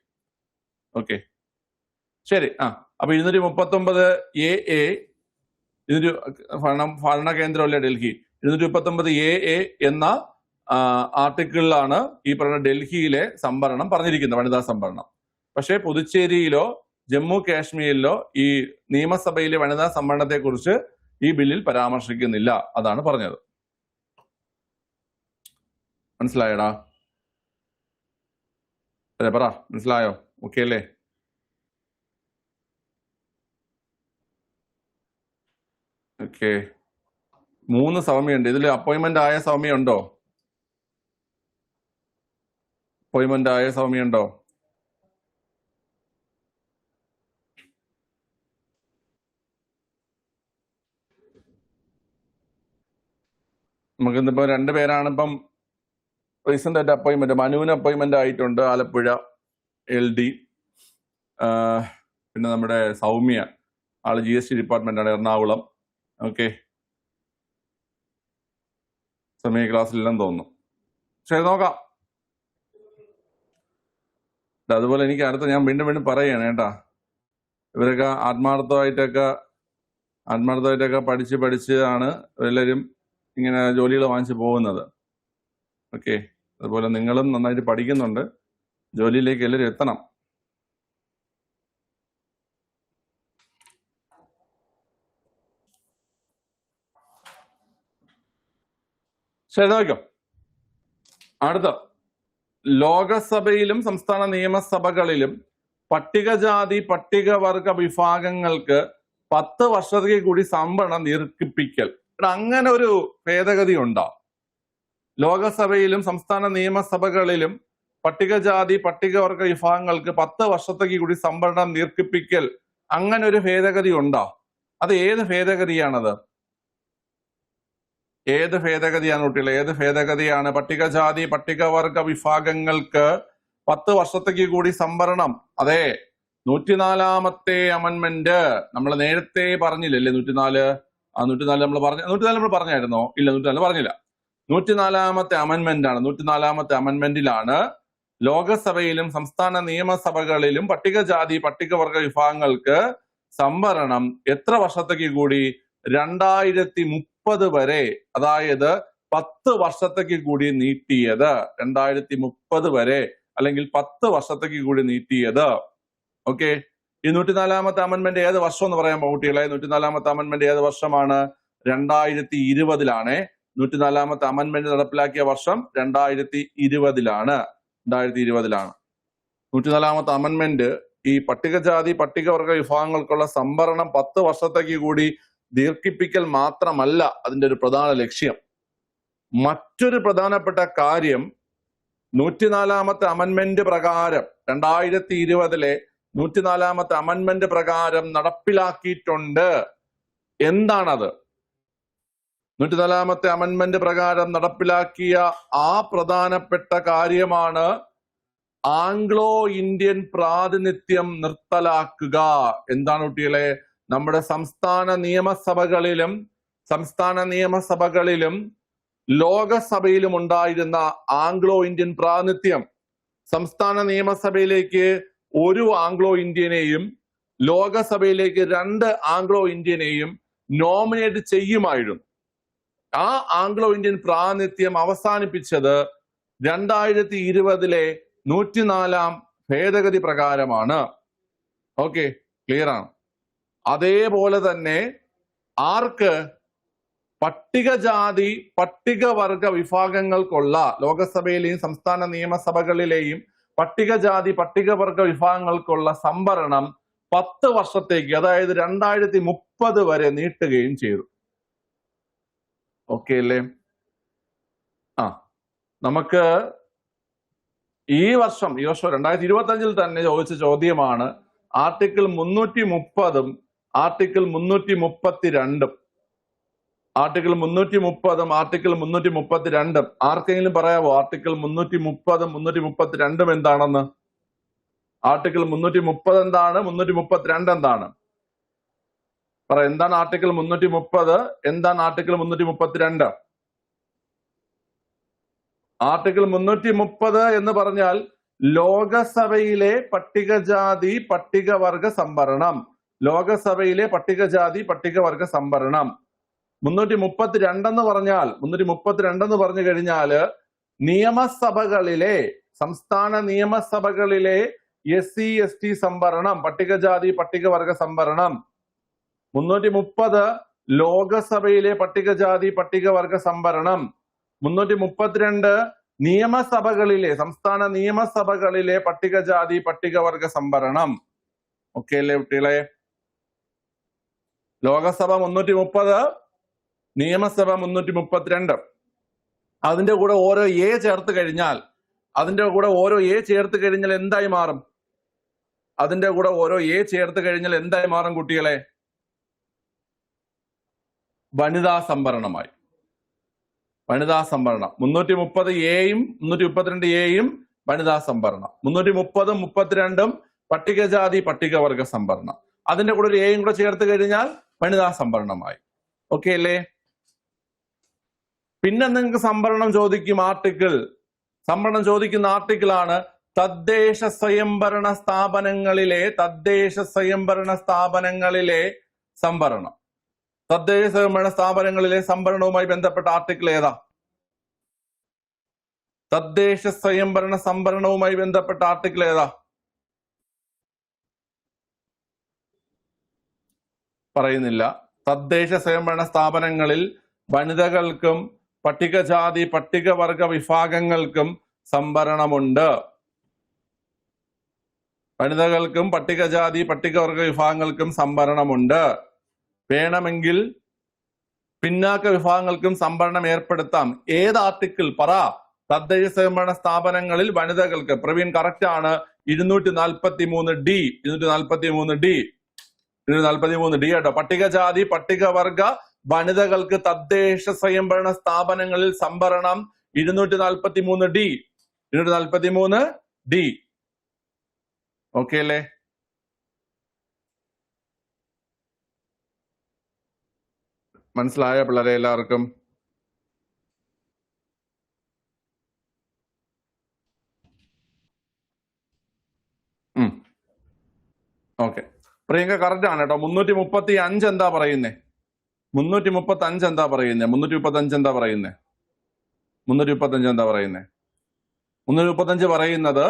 ഓക്കെ, ശരി. അപ്പൊ 239AA ഭരണ കേന്ദ്രമല്ലേ ഡൽഹി. 239AA എന്ന ആർട്ടിക്കിളിലാണ് ഈ പറയുന്ന ഡൽഹിയിലെ സംവരണം പറഞ്ഞിരിക്കുന്നത്, വനിതാ സംവരണം. പക്ഷേ പുതുച്ചേരിയിലോ ജമ്മു കാശ്മീരിലോ ഈ നിയമസഭയിലെ വനിതാ സംവരണത്തെ കുറിച്ച് ഈ ബില്ലിൽ പരാമർശിക്കുന്നില്ല. അതാണ് പറഞ്ഞത്. മനസ്സിലായടാ? അതെ, പറ. മനസ്സിലായോ? ഓക്കെ അല്ലേ? ഓക്കെ, 3 സൗമ്യുണ്ട്. ഇതിൽ അപ്പോയിന്റ്മെന്റ് ആയ സൗമ്യുണ്ടോ? നമുക്കിന്നിപ്പോ 2 പേരാണ് ഇപ്പം റീസെന്റ് ആയിട്ട് അപ്പോയിന്റ്മെന്റ്. മനുവിന് അപ്പോയിന്റ്മെന്റ് ആയിട്ടുണ്ട്, ആലപ്പുഴ LD. പിന്നെ നമ്മുടെ സൗമ്യ, ആള് GST ഡിപ്പാർട്ട്മെന്റ് ആണ്, എറണാകുളം. ഓക്കെ, സമയ ക്ലാസ്സിലില്ലെന്ന് തോന്നുന്നു. ശരി, നോക്കാം. അതുപോലെ എനിക്ക് അടുത്ത ഞാൻ വീണ്ടും വീണ്ടും പറയുകയാണ് കേട്ടാ, ഇവരൊക്കെ ആത്മാർത്ഥമായിട്ടൊക്കെ പഠിച്ച് ആണ് എല്ലാവരും ഇങ്ങനെ ജോലികൾ വാങ്ങിച്ചു പോകുന്നത്. ഓക്കെ, അതുപോലെ നിങ്ങളും നന്നായിട്ട് പഠിക്കുന്നുണ്ട്, ജോലിയിലേക്ക് എല്ലാവരും എത്തണം. ശരി, നോക്കാം. അടുത്ത, ലോകസഭയിലും സംസ്ഥാന നിയമസഭകളിലും പട്ടികജാതി പട്ടികവർഗ വിഭാഗങ്ങൾക്ക് 10 വർഷത്തേക്ക് കൂടി സംവരണം ദീർഘിപ്പിക്കൽ. അങ്ങനെ ഒരു ഭേദഗതി ഉണ്ടോ? ലോകസഭയിലും സംസ്ഥാന നിയമസഭകളിലും പട്ടികജാതി പട്ടികവർഗ വിഭാഗങ്ങൾക്ക് 10 വർഷത്തേക്ക് കൂടി സംവരണം ദീർഘിപ്പിക്കൽ, അങ്ങനെ ഒരു ഭേദഗതി ഉണ്ടോ? അത് ഏത് ഭേദഗതിയാണത്? ഏത് ഭേദഗതിയാണ് കുട്ടികൾ? ഏത് ഭേദഗതിയാണ്? പട്ടികജാതി പട്ടികവർഗ വിഭാഗങ്ങൾക്ക് 10 വർഷത്തേക്ക് കൂടി സംവരണം. അതെ, 104ാമത്തെ അമെന്റ്മെന്റ്. നമ്മൾ നേരത്തെ പറഞ്ഞില്ലല്ലേ 104? 104 നമ്മൾ പറഞ്ഞായിരുന്നോ? ഇല്ല, 104 പറഞ്ഞില്ല. 104ാമത്തെ അമെന്റ്മെന്റ് ആണ്. 104ാമത്തെ അമെന്റ്മെന്റിലാണ് ലോകസഭയിലും സംസ്ഥാന നിയമസഭകളിലും പട്ടികജാതി പട്ടികവർഗ വിഭാഗങ്ങൾക്ക് സംവരണം എത്ര വർഷത്തേക്ക് കൂടി? 2030 വരെ, അതായത് 10 വർഷത്തേക്ക് കൂടി നീട്ടിയത്. 2030 വരെ, അല്ലെങ്കിൽ 10 വർഷത്തേക്ക് കൂടി നീട്ടിയത്. ഓക്കെ, ഈ 104ാമത്തെ അമെന്റ്മെന്റ് ഏത് വർഷം എന്ന് പറയാൻ കുട്ടികളെ? 104ാമത്തെ അമെന്റ്മെന്റ് ഏത് വർഷമാണ്? 2020-ലാണ്. 104ാമത്തെ അമെന്റ്മെന്റ് നടപ്പിലാക്കിയ വർഷം 2020-ലാണ്. 104ാമത്തെ അമെന്റ്മെന്റ് ഈ പട്ടികജാതി പട്ടികവർഗ വിഭാഗങ്ങൾക്കുള്ള സംവരണം 10 വർഷത്തേക്ക് കൂടി ദീർഘിപ്പിക്കൽ മാത്രമല്ല അതിന്റെ ഒരു പ്രധാന ലക്ഷ്യം. മറ്റൊരു പ്രധാനപ്പെട്ട കാര്യം, 104ാമത്തെ അമെന്റ്മെന്റ് പ്രകാരം 2020-ലെ 104ാമത്തെ അമെന്റ്മെന്റ് പ്രകാരം നടപ്പിലാക്കിയിട്ടുണ്ട്. എന്താണത്? 104ാമത്തെ അമെന്റ്മെന്റ് പ്രകാരം നടപ്പിലാക്കിയ ആ പ്രധാനപ്പെട്ട കാര്യമാണ് ആംഗ്ലോ ഇന്ത്യൻ പ്രാതിനിധ്യം നിർത്തലാക്കുക. എന്താണ് കുട്ടികളെ? നമ്മുടെ സംസ്ഥാന നിയമസഭകളിലും ലോകസഭയിലും ഉണ്ടായിരുന്ന ആംഗ്ലോ ഇന്ത്യൻ പ്രാതിനിധ്യം, സംസ്ഥാന നിയമസഭയിലേക്ക് 1 ആംഗ്ലോ ഇന്ത്യനെയും ലോകസഭയിലേക്ക് 2 ആംഗ്ലോ ഇന്ത്യനെയും നോമിനേറ്റ് ചെയ്യുമായിരുന്നു. ആ ആംഗ്ലോ ഇന്ത്യൻ പ്രാതിനിധ്യം അവസാനിപ്പിച്ചത് 2020-ലെ 104ാം ഭേദഗതി പ്രകാരമാണ്. ഓക്കെ, ക്ലിയർ ആണ്. അതേപോലെ തന്നെ ആർക്ക്? പട്ടികജാതി പട്ടികവർഗ വിഭാഗങ്ങൾക്കുള്ള, ലോകസഭയിലെയും സംസ്ഥാന നിയമസഭകളിലെയും പട്ടികജാതി പട്ടികവർഗ വിഭാഗങ്ങൾക്കുള്ള സംവരണം 10 വർഷത്തേക്ക്, അതായത് 2030 വരെ നീട്ടുകയും ചെയ്തു. ഓക്കെ അല്ലേ? നമുക്ക് ഈ വർഷം 2025-ൽ തന്നെ ചോദിച്ച ചോദ്യമാണ് ആർട്ടിക്കിൾ 330-ഉം ആർട്ടിക്കിൾ 332-ഉം. ആർട്ടിക്കിൾ 330-ഉം ആർട്ടിക്കിൾ 332-ഉം ആർക്കെങ്കിലും പറയാവോ? ആർട്ടിക്കിൾ 330-ഉം 332-ഉം എന്താണെന്ന്? ആർട്ടിക്കിൾ 330 എന്താണ്? 332 എന്താണ്? പറ, എന്താണ് ആർട്ടിക്കിൾ 330? എന്താണ് ആർട്ടിക്കിൾ 332? ആർട്ടിക്കിൾ 330 എന്ന് പറഞ്ഞാൽ ലോകസഭയിലെ പട്ടികജാതി പട്ടികവർഗ സംവരണം. ലോകസഭയിലെ പട്ടികജാതി പട്ടികവർഗ സംവരണം. 332 എന്ന് പറഞ്ഞാൽ, 332 എന്ന് പറഞ്ഞു കഴിഞ്ഞാല് നിയമസഭകളിലെ, സംസ്ഥാന നിയമസഭകളിലെ SC/ST സംവരണം, പട്ടികജാതി പട്ടികവർഗ സംവരണം. 330 ലോകസഭയിലെ പട്ടികജാതി പട്ടികവർഗ സംവരണം. 332 നിയമസഭകളിലെ, സംസ്ഥാന നിയമസഭകളിലെ പട്ടികജാതി പട്ടികവർഗ സംവരണം. ഓക്കെ അല്ലേ കുട്ടികളെ? ലോകസഭ 330, നിയമസഭ 332. അതിന്റെ കൂടെ ഓരോ എ ചേർത്ത് കഴിഞ്ഞാൽ, എന്തായി മാറും? അതിന്റെ കൂടെ ഓരോ എ ചേർത്ത് കഴിഞ്ഞാൽ എന്തായി മാറും കുട്ടികളെ? വനിതാ സംവരണമായി. വനിതാ സംവരണം 330A-യും 332A-യും വനിതാ സംവരണം. 330-ഉം 32-ഉം പട്ടികജാതി പട്ടികവർഗ സംവരണം. അതിന്റെ കൂടെ ഒരു എയും കൂടെ ചേർത്ത് കഴിഞ്ഞാൽ വനിതാ സംവരണമായി. ഓക്കെ അല്ലേ? പിന്നെ നിങ്ങൾക്ക് സംവരണം ചോദിക്കും സംവരണം ചോദിക്കുന്ന ആർട്ടിക്കിളാണ് തദ്ദേശ സ്വയംഭരണ സ്ഥാപനങ്ങളിലെ സംവരണം. തദ്ദേശ സ്വയംഭരണ സ്ഥാപനങ്ങളിലെ സംവരണവുമായി ബന്ധപ്പെട്ട ആർട്ടിക്കിൾ ഏതാ? തദ്ദേശ സ്വയംഭരണ സംവരണവുമായി ബന്ധപ്പെട്ട ആർട്ടിക്കിൾ ഏതാ? പറയുന്നില്ല. തദ്ദേശ സ്വയംഭരണ സ്ഥാപനങ്ങളിൽ വനിതകൾക്കും പട്ടികജാതി പട്ടികവർഗ വിഭാഗങ്ങൾക്കും സംവരണമുണ്ട്. വനിതകൾക്കും പട്ടികജാതി പട്ടികവർഗ വിഭാഗങ്ങൾക്കും സംവരണമുണ്ട്. വേണമെങ്കിൽ പിന്നാക്ക വിഭാഗങ്ങൾക്കും സംവരണം ഏർപ്പെടുത്താം. ഏത് ആർട്ടിക്കിൾ പറ? തദ്ദേശ സ്വയംഭരണ സ്ഥാപനങ്ങളിൽ വനിതകൾക്ക്. പ്രവീൺ കറക്റ്റ് ആണ്. 243D 243D കേട്ടോ. പട്ടികജാതി പട്ടികവർഗ വനിതകൾക്ക് തദ്ദേശ സ്വയംഭരണ സ്ഥാപനങ്ങളിൽ സംവരണം 243D. ഓക്കെ അല്ലേ? മനസ്സിലായ പിള്ളേരെ എല്ലാവർക്കും? ഓക്കെ, പ്രിയങ്ക കറക്റ്റ് ആണ് കേട്ടോ. 335 എന്താ പറയുന്നേ? 335 എന്താ പറയുന്നേ? 335 പറയുന്നത്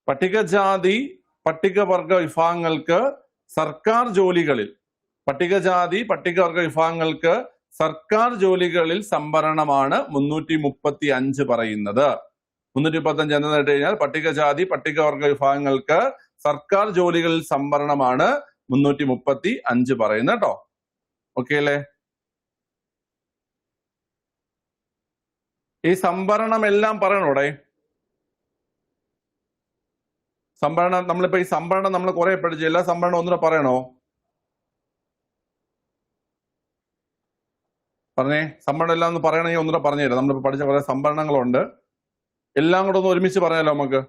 പട്ടികജാതി പട്ടികവർഗ വിഭാഗങ്ങൾക്ക് സർക്കാർ ജോലികളിൽ സംവരണമാണ് 335 പറയുന്നത്. 335 എന്താണെന്ന് കേട്ട് കഴിഞ്ഞാൽ പട്ടികജാതി പട്ടികവർഗ വിഭാഗങ്ങൾക്ക് സർക്കാർ ജോലികളിൽ സംവരണമാണ് 335 പറയുന്നത് കേട്ടോ. ഓക്കെ അല്ലേ? ഈ സംവരണം എല്ലാം പറയണോടെ. സംവരണം നമ്മളിപ്പോ ഈ സംവരണം നമ്മൾ കുറെ പഠിച്ചു. എല്ലാ സംവരണം ഒന്നുകൂടെ പറയണോ? പറഞ്ഞേ, സംവരണം എല്ലാം ഒന്ന് പറയണമെങ്കിൽ ഒന്നുകൂടെ പറഞ്ഞുതരാം. നമ്മളിപ്പോ പഠിച്ച കുറെ സംവരണങ്ങളുണ്ട്. എല്ലാം കൂടെ ഒന്ന് ഒരുമിച്ച് പറഞ്ഞാലോ നമുക്ക്?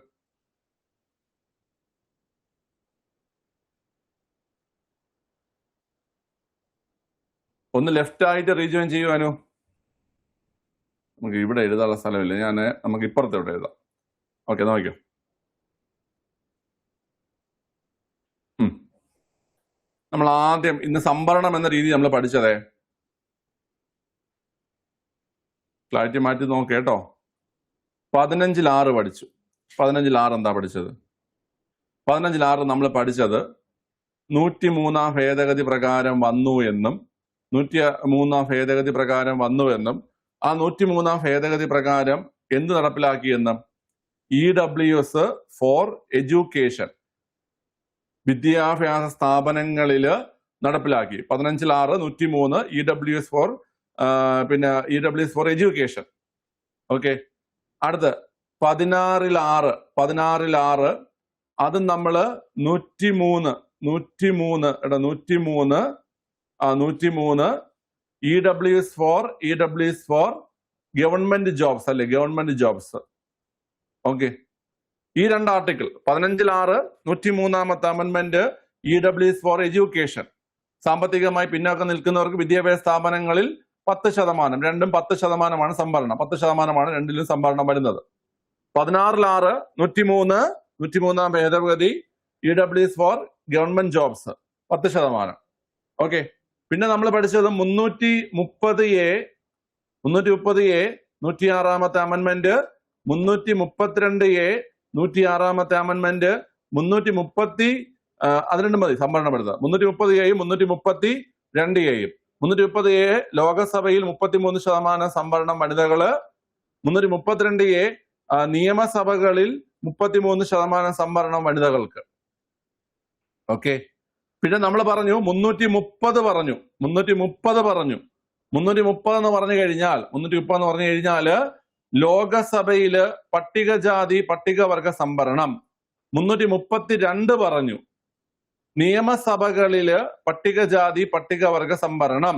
ഒന്ന് ലെഫ്റ്റ് ആയിട്ട് റീജോയിൻ ചെയ്യുവാനോ? നമുക്ക് ഇവിടെ എഴുതാനുള്ള സ്ഥലമില്ല. നമുക്ക് ഇപ്പുറത്തോട്ട് എഴുതാം. ഓക്കെ, നോക്കിയോ. നമ്മൾ ആദ്യം ഇന്ന് സംവരണം എന്ന രീതി നമ്മൾ പഠിച്ചതേ. ക്ലാരിറ്റി മാറ്റി നോക്കേട്ടോ. 15-6 പഠിച്ചു. 15-6 എന്താ പഠിച്ചത്? 15-6 നമ്മൾ പഠിച്ചത് 103-ാം ഭേദഗതി പ്രകാരം വന്നു എന്നും 103-ാം ഭേദഗതി പ്രകാരം ആ 103-ാം ഭേദഗതി പ്രകാരം എന്ത് നടപ്പിലാക്കിയെന്നും EWS ഫോർ എഡ്യൂക്കേഷൻ വിദ്യാഭ്യാസ സ്ഥാപനങ്ങളില് നടപ്പിലാക്കി. 15-6 103 EWS for EWS for education. Okay, അടുത്ത് 16-6 അത് നമ്മള് 103 EWS ഫോർ ഗവൺമെന്റ് ജോബ്സ് അല്ലെ, ഗവൺമെന്റ് ജോബ്സ്. ഓക്കെ, ഈ രണ്ട് ആർട്ടിക്കിൾ 15-6 103-ാമത്തെ അമെന്റ്മെന്റ് EWS ഫോർ എഡ്യൂക്കേഷൻ. സാമ്പത്തികമായി പിന്നാക്കം നിൽക്കുന്നവർക്ക് വിദ്യാഭ്യാസ സ്ഥാപനങ്ങളിൽ 10%, രണ്ടും 10%മാണ് സംവരണം. 10%മാണ് രണ്ടിലും സംവരണം വരുന്നത്. 16-6 103-ാം ഭേദഗതി EWS for government jobs 10%. Okay, പിന്നെ നമ്മൾ പഠിച്ചത് 330A 106-ാമത്തെ അമെന്റ്മെന്റ്, 332A 106-ാമത്തെ അമെന്റ്മെന്റ്, 330 അത് രണ്ടും മതി സംവരണപ്പെടുത്തുക. 330A 332A 330A ലോകസഭയിൽ 33% സംവരണം വനിതകള്, 332A നിയമസഭകളിൽ 33% സംവരണം വനിതകൾക്ക്. ഓക്കെ, പിന്നെ നമ്മൾ പറഞ്ഞു 330 പറഞ്ഞു. 330 എന്ന് പറഞ്ഞു കഴിഞ്ഞാല് ലോകസഭയില് പട്ടികജാതി പട്ടികവർഗ സംവരണം. 332 പറഞ്ഞു നിയമസഭകളില് പട്ടികജാതി പട്ടികവർഗ സംവരണം.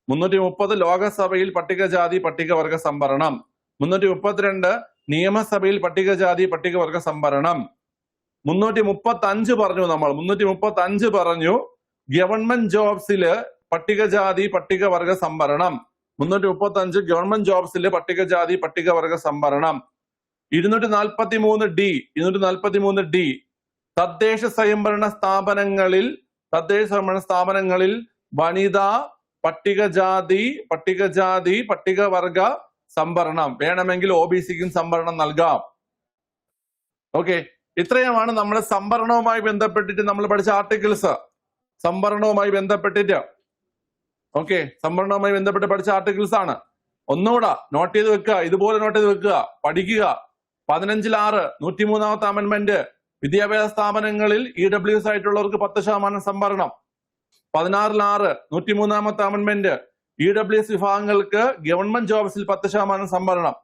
330 ലോകസഭയിൽ പട്ടികജാതി പട്ടികവർഗ സംവരണം. 332 നിയമസഭയിൽ പട്ടികജാതി പട്ടികവർഗ സംവരണം. 335 പറഞ്ഞു നമ്മൾ. 335 പറഞ്ഞു ഗവൺമെന്റ് ജോബ്സില് പട്ടികജാതി പട്ടികവർഗ സംവരണം. 335 ഗവൺമെന്റ് ജോബ്സിലെ പട്ടികജാതി പട്ടികവർഗ സംവരണം. 243 ഡി തദ്ദേശ സ്വയംഭരണ സ്ഥാപനങ്ങളിൽ വനിതാ പട്ടികജാതി പട്ടികവർഗ സംവരണം വേണമെങ്കിൽ OBCക്കും സംവരണം നൽകാം. ഓക്കെ, ഇത്രയുമാണ് നമ്മൾ സംവരണവുമായി ബന്ധപ്പെട്ടിട്ട് നമ്മൾ പഠിച്ച ആർട്ടിക്കിൾസ്. സംവരണവുമായി ബന്ധപ്പെട്ടിട്ട് സംവരണവുമായി ബന്ധപ്പെട്ട് പഠിച്ച ആർട്ടിക്കിൾസ് ആണ്. ഒന്നുകൂടെ നോട്ട് ചെയ്ത് വെക്കുക, ഇതുപോലെ നോട്ട് ചെയ്ത് വെക്കുക, പഠിക്കുക. 15(6) 103ാമത്തെ അമെന്റ്മെന്റ് വിദ്യാഭ്യാസ സ്ഥാപനങ്ങളിൽ EWS ആയിട്ടുള്ളവർക്ക് 10% സംവരണം. 16(6) 103ാമത്തെ അമെന്റ്മെന്റ് EWS വിഭാഗങ്ങൾക്ക് ഗവൺമെന്റ് ജോബ്സിൽ 10% സംവരണം.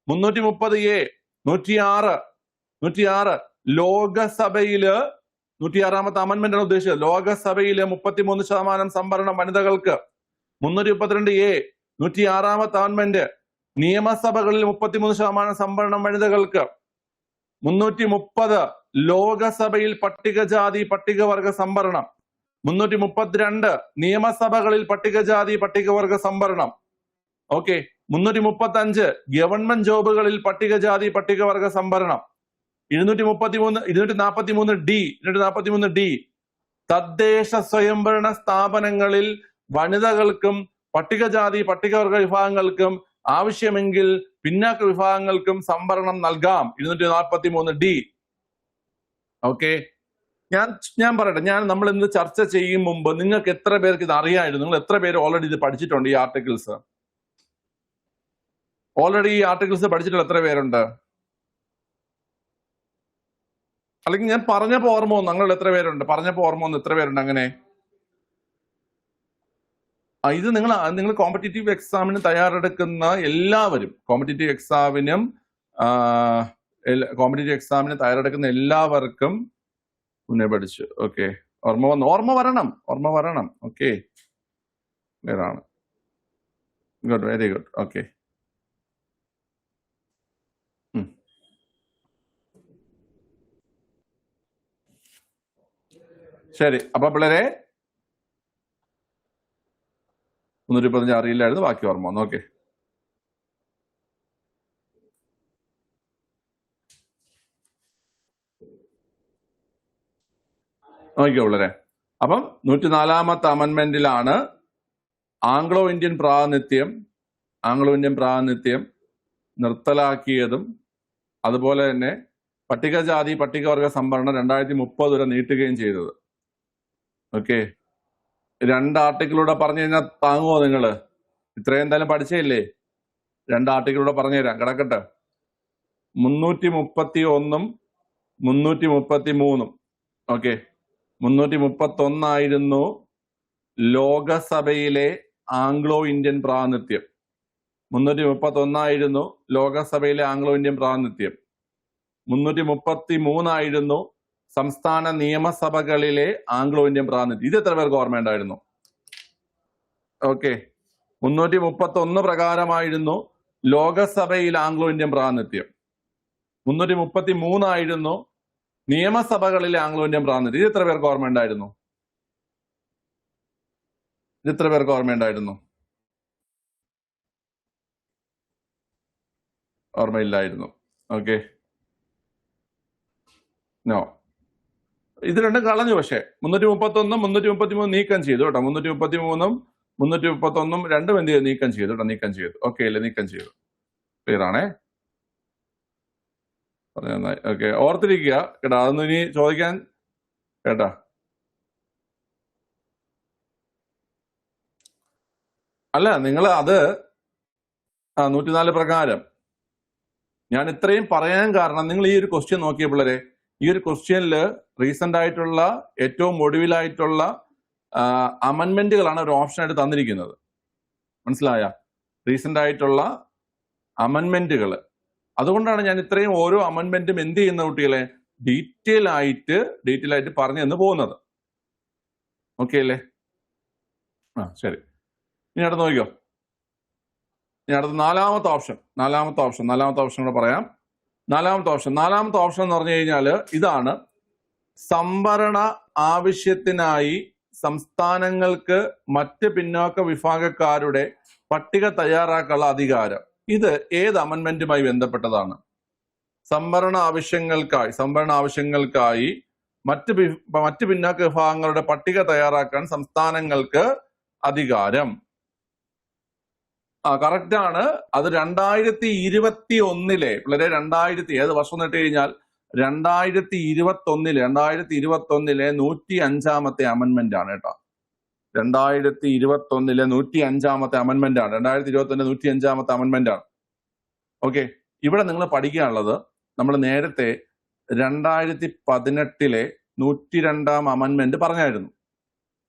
330A 106 ലോകസഭയില് 106ാമത്തെ അമെന്റ്മെന്റ് ആണ് ഉദ്ദേശിച്ചത്. ലോകസഭയില് 33% സംവരണം വനിതകൾക്ക്. 332A 106ാമത്തെ അമെന്റ്മെന്റ് നിയമസഭകളിൽ 33% സംവരണം വനിതകൾക്ക്. 330 ലോകസഭയിൽ പട്ടികജാതി പട്ടികവർഗ സംവരണം. 332 നിയമസഭകളിൽ പട്ടികജാതി പട്ടികവർഗ സംവരണം. ഓക്കെ, 335 ഗവൺമെന്റ് ജോബുകളിൽ പട്ടികജാതി പട്ടികവർഗ സംവരണം. 243 ഡി തദ്ദേശ സ്വയംഭരണ സ്ഥാപനങ്ങളിൽ വനിതകൾക്കും പട്ടികജാതി പട്ടികവർഗ വിഭാഗങ്ങൾക്കും ആവശ്യമെങ്കിൽ പിന്നാക്ക വിഭാഗങ്ങൾക്കും സംവരണം നൽകാം. 243 ഡി. ഓക്കെ, ഞാൻ പറയട്ടെ, നമ്മൾ ഇന്ന് ചർച്ച ചെയ്യും മുമ്പ് നിങ്ങൾക്ക് എത്ര പേർക്ക് ഇത് അറിയാമായിരുന്നു? നിങ്ങൾ എത്ര പേര് ഓൾറെഡി ഇത് പഠിച്ചിട്ടുണ്ട്? ഈ ആർട്ടിക്കിൾസ് പഠിച്ചിട്ടുള്ള എത്ര പേരുണ്ട്? അല്ലെങ്കിൽ ഞാൻ പറഞ്ഞപ്പോ ഓർമ്മ വന്നു നിങ്ങൾ എത്ര പേരുണ്ട്? പറഞ്ഞപ്പോ ഓർമ്മ വന്നു എത്ര പേരുണ്ട്? അങ്ങനെ ഇത് നിങ്ങൾ കോമ്പറ്റേറ്റീവ് എക്സാമിന് തയ്യാറെടുക്കുന്ന എല്ലാവരും, കോമ്പറ്റേറ്റീവ് എക്സാമിന് തയ്യാറെടുക്കുന്ന എല്ലാവർക്കും മുന്നേ പഠിച്ചു. ഓക്കെ, ഓർമ്മ വരണം. ഓക്കെ, വേറാണ്. Good, very good. ഓക്കെ, ശരി. അപ്പൊ പിള്ളേരെ 315 അറിയില്ലായിരുന്നു, ബാക്കി ഓർമ്മ വന്നു. ഓക്കെ, നോക്കിയോ പിള്ളേരെ. അപ്പം 104ാമത്തെ അമെന്റ്മെന്റിലാണ് ആംഗ്ലോ ഇന്ത്യൻ പ്രാതിനിധ്യം നിർത്തലാക്കിയതും അതുപോലെ തന്നെ പട്ടികജാതി പട്ടികവർഗ സംവരണം 2030 വരെ നീട്ടുകയും ചെയ്തത്. ഓക്കെ, 2 ആർട്ടിക്കിളൂടെ പറഞ്ഞു കഴിഞ്ഞാൽ താങ്ങുമോ നിങ്ങള്? ഇത്രയും എന്തായാലും പഠിച്ചില്ലേ? 2 ആർട്ടിക്കിളൂടെ പറഞ്ഞുതരാം, കിടക്കട്ടെ. 331 333. ഓക്കെ, 331 ലോകസഭയിലെ ആംഗ്ലോ ഇന്ത്യൻ പ്രാതിനിധ്യം. 331 ലോകസഭയിലെ ആംഗ്ലോ ഇന്ത്യൻ പ്രാതിനിധ്യം. 333 സംസ്ഥാന നിയമസഭകളിലെ ആംഗ്ലോ ഇന്ത്യൻ പ്രാതിനിധ്യം. ഇത് എത്ര പേർക്ക് ഓർമ്മയുണ്ടായിരുന്നു? ഓക്കെ, 331 പ്രകാരമായിരുന്നു ലോകസഭയിൽ ആംഗ്ലോ ഇന്ത്യൻ പ്രാതിനിധ്യം. 333 നിയമസഭകളിലെ ആംഗ്ലോ ഇന്ത്യൻ പ്രാതിനിധ്യം. ഇത് എത്ര പേർക്ക് ഓർമ്മയുണ്ടായിരുന്നു? ഓർമ്മയില്ലായിരുന്നു. ഓക്കെ, നോ, ഇത് രണ്ടും കളഞ്ഞു. പക്ഷെ 331 333 നീക്കം ചെയ്തു കേട്ടോ. 333 331 രണ്ടും എന്ത് ചെയ്തു? നീക്കം ചെയ്തു. ഓക്കെ അല്ലേ? നീക്കം ചെയ്തു. ക്ലിയർ ആണേ? പറഞ്ഞു നന്നായി. ഓക്കെ, ഓർത്തിരിക്കുക കേട്ടോ, അതൊന്നും ഇനി ചോദിക്കാൻ കേട്ടാ. അല്ല, നിങ്ങൾ അത് 104 പ്രകാരം ഞാൻ ഇത്രയും പറയാൻ കാരണം, നിങ്ങൾ ഈ ഒരു ക്വസ്റ്റ്യൻ നോക്കിയ പിള്ളേരെ, ഈ ഒരു ക്വസ്റ്റ്യനിൽ റീസെന്റ് ആയിട്ടുള്ള ഏറ്റവും ഒടുവിലായിട്ടുള്ള അമെന്റ്മെന്റുകളാണ് ഒരു ഓപ്ഷനായിട്ട് തന്നിരിക്കുന്നത്. മനസ്സിലായ? റീസെന്റ് ആയിട്ടുള്ള അമെന്റ്മെന്റുകൾ. അതുകൊണ്ടാണ് ഞാൻ ഇത്രയും ഓരോ അമെന്റ്മെന്റും എന്ത് ചെയ്യുന്ന കുട്ടികളെ ഡീറ്റെയിൽ ആയിട്ട് പറഞ്ഞു തന്നു പോകുന്നത്. ഓക്കെ അല്ലേ? ശരി. ഇനി അടുത്ത് നോക്കിയോ. ഇനി അടുത്ത നാലാമത്തെ ഓപ്ഷൻ കൂടെ പറയാം. നാലാമത്തെ ഓപ്ഷൻ എന്ന് പറഞ്ഞു കഴിഞ്ഞാൽ ഇതാണ്: സംവരണ സംസ്ഥാനങ്ങൾക്ക് മറ്റ് പിന്നോക്ക വിഭാഗക്കാരുടെ പട്ടിക തയ്യാറാക്കാനുള്ള അധികാരം. ഇത് ഏത് അമെന്റ്മെന്റുമായി ബന്ധപ്പെട്ടതാണ്? സംവരണ ആവശ്യങ്ങൾക്കായി മറ്റ് പിന്നോക്ക വിഭാഗങ്ങളുടെ പട്ടിക തയ്യാറാക്കാൻ സംസ്ഥാനങ്ങൾക്ക് അധികാരം. കറക്റ്റ് ആണ്. അത് 2021 വളരെ 2000 ഏത് വർഷം എന്നിട്ട് കഴിഞ്ഞാൽ 2021 105ാമത്തെ അമെന്റ്മെന്റ് ആണ് കേട്ടോ. 2021 105ാമത്തെ അമെന്റ്മെന്റ് ആണ്. 2021 105ാമത്തെ അമെന്റ്മെന്റ് ആണ്. ഓക്കെ, ഇവിടെ നിങ്ങൾ പഠിക്കാനുള്ളത് നമ്മൾ നേരത്തെ 2018 102ാം അമെന്റ്മെന്റ് പറഞ്ഞായിരുന്നു.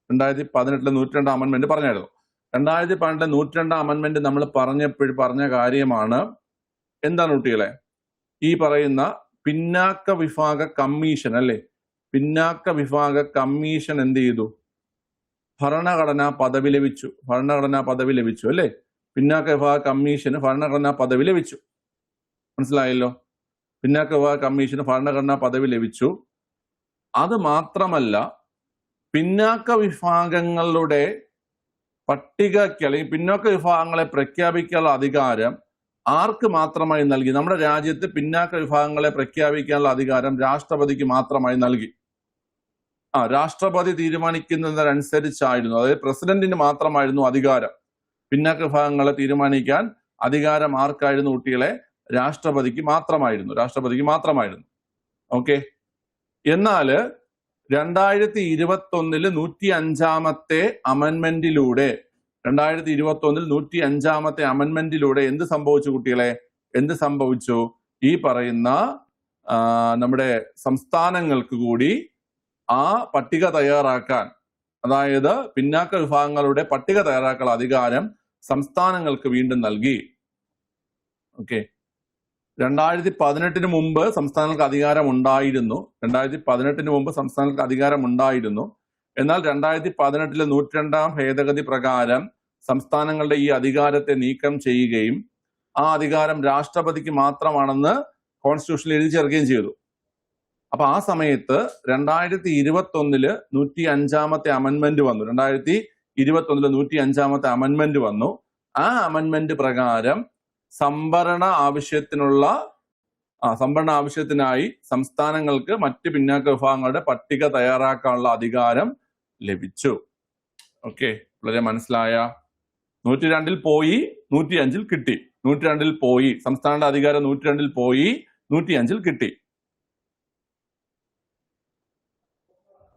2018 102ാം അമെന്റ്മെന്റ് പറഞ്ഞായിരുന്നു. 2018 102ാം അമെന്റ്മെന്റ് നമ്മൾ പറഞ്ഞ കാര്യമാണ് എന്താണ് കുട്ടികളെ? ഈ പറയുന്ന പിന്നാക്ക വിഭാഗ കമ്മീഷൻ അല്ലെ? പിന്നാക്ക വിഭാഗ കമ്മീഷൻ എന്ത് ചെയ്തു? ഭരണഘടനാ പദവി ലഭിച്ചു അല്ലെ? പിന്നാക്ക വിഭാഗ കമ്മീഷന് ഭരണഘടനാ പദവി ലഭിച്ചു. മനസ്സിലായല്ലോ? പിന്നാക്ക വിഭാഗ കമ്മീഷന് ഭരണഘടനാ പദവി ലഭിച്ചു. അത് മാത്രമല്ല, പിന്നാക്ക വിഭാഗങ്ങളുടെ പട്ടികയ്ക്ക് അല്ലെങ്കിൽ പിന്നോക്ക വിഭാഗങ്ങളെ പ്രഖ്യാപിക്കാനുള്ള അധികാരം ആർക്ക് മാത്രമായി നൽകി? നമ്മുടെ രാജ്യത്ത് പിന്നാക്ക വിഭാഗങ്ങളെ പ്രഖ്യാപിക്കാനുള്ള അധികാരം രാഷ്ട്രപതിക്ക് മാത്രമായി നൽകി. രാഷ്ട്രപതി തീരുമാനിക്കുന്നതിനനുസരിച്ചായിരുന്നു, അതായത് പ്രസിഡന്റിന് മാത്രമായിരുന്നു അധികാരം. പിന്നാക്ക വിഭാഗങ്ങളെ തീരുമാനിക്കാൻ അധികാരം ആർക്കായിരുന്നു കുട്ടികളെ? രാഷ്ട്രപതിക്ക് മാത്രമായിരുന്നു. ഓക്കെ, എന്നാല് 2021 105ാമത്തെ അമെന്റ്മെന്റിലൂടെ 2021 105ാമത്തെ അമെന്റ്മെന്റിലൂടെ എന്ത് സംഭവിച്ചു കുട്ടികളെ? ഈ പറയുന്ന നമ്മുടെ സംസ്ഥാനങ്ങൾക്ക് കൂടി ആ പട്ടിക തയ്യാറാക്കാൻ, അതായത് പിന്നാക്ക വിഭാഗങ്ങളുടെ പട്ടിക തയ്യാറാക്കാനുള്ള അധികാരം സംസ്ഥാനങ്ങൾക്ക് വീണ്ടും നൽകി. ഓക്കെ, 2018 മുമ്പ് സംസ്ഥാനങ്ങൾക്ക് അധികാരം ഉണ്ടായിരുന്നു. 2018 മുമ്പ് സംസ്ഥാനങ്ങൾക്ക് അധികാരം ഉണ്ടായിരുന്നു. എന്നാൽ 2018 102ാം ഭേദഗതി പ്രകാരം സംസ്ഥാനങ്ങളുടെ ഈ അധികാരത്തെ നീക്കം ചെയ്യുകയും ആ അധികാരം രാഷ്ട്രപതിക്ക് മാത്രമാണെന്ന് കോൺസ്റ്റിറ്റ്യൂഷനിൽ എഴുതി ചേർക്കുകയും ചെയ്തു. അപ്പൊ ആ സമയത്ത് 2021 105ാമത്തെ അമെന്റ്മെന്റ് വന്നു. 2021 105ാമത്തെ അമെന്റ്മെന്റ് വന്നു. ആ അമെന്റ്മെന്റ് പ്രകാരം സംവരണ ആവശ്യത്തിനായി സംസ്ഥാനങ്ങൾക്ക് മറ്റ് പിന്നാക്ക വിഭാഗങ്ങളുടെ പട്ടിക തയ്യാറാക്കാനുള്ള അധികാരം ലഭിച്ചു. ഓക്കെ, വളരെ മനസ്സിലായ? 102ൽ പോയി 105ൽ കിട്ടി. 102ൽ പോയി, സംസ്ഥാനങ്ങളുടെ അധികാരം 102ൽ പോയി 105ൽ കിട്ടി.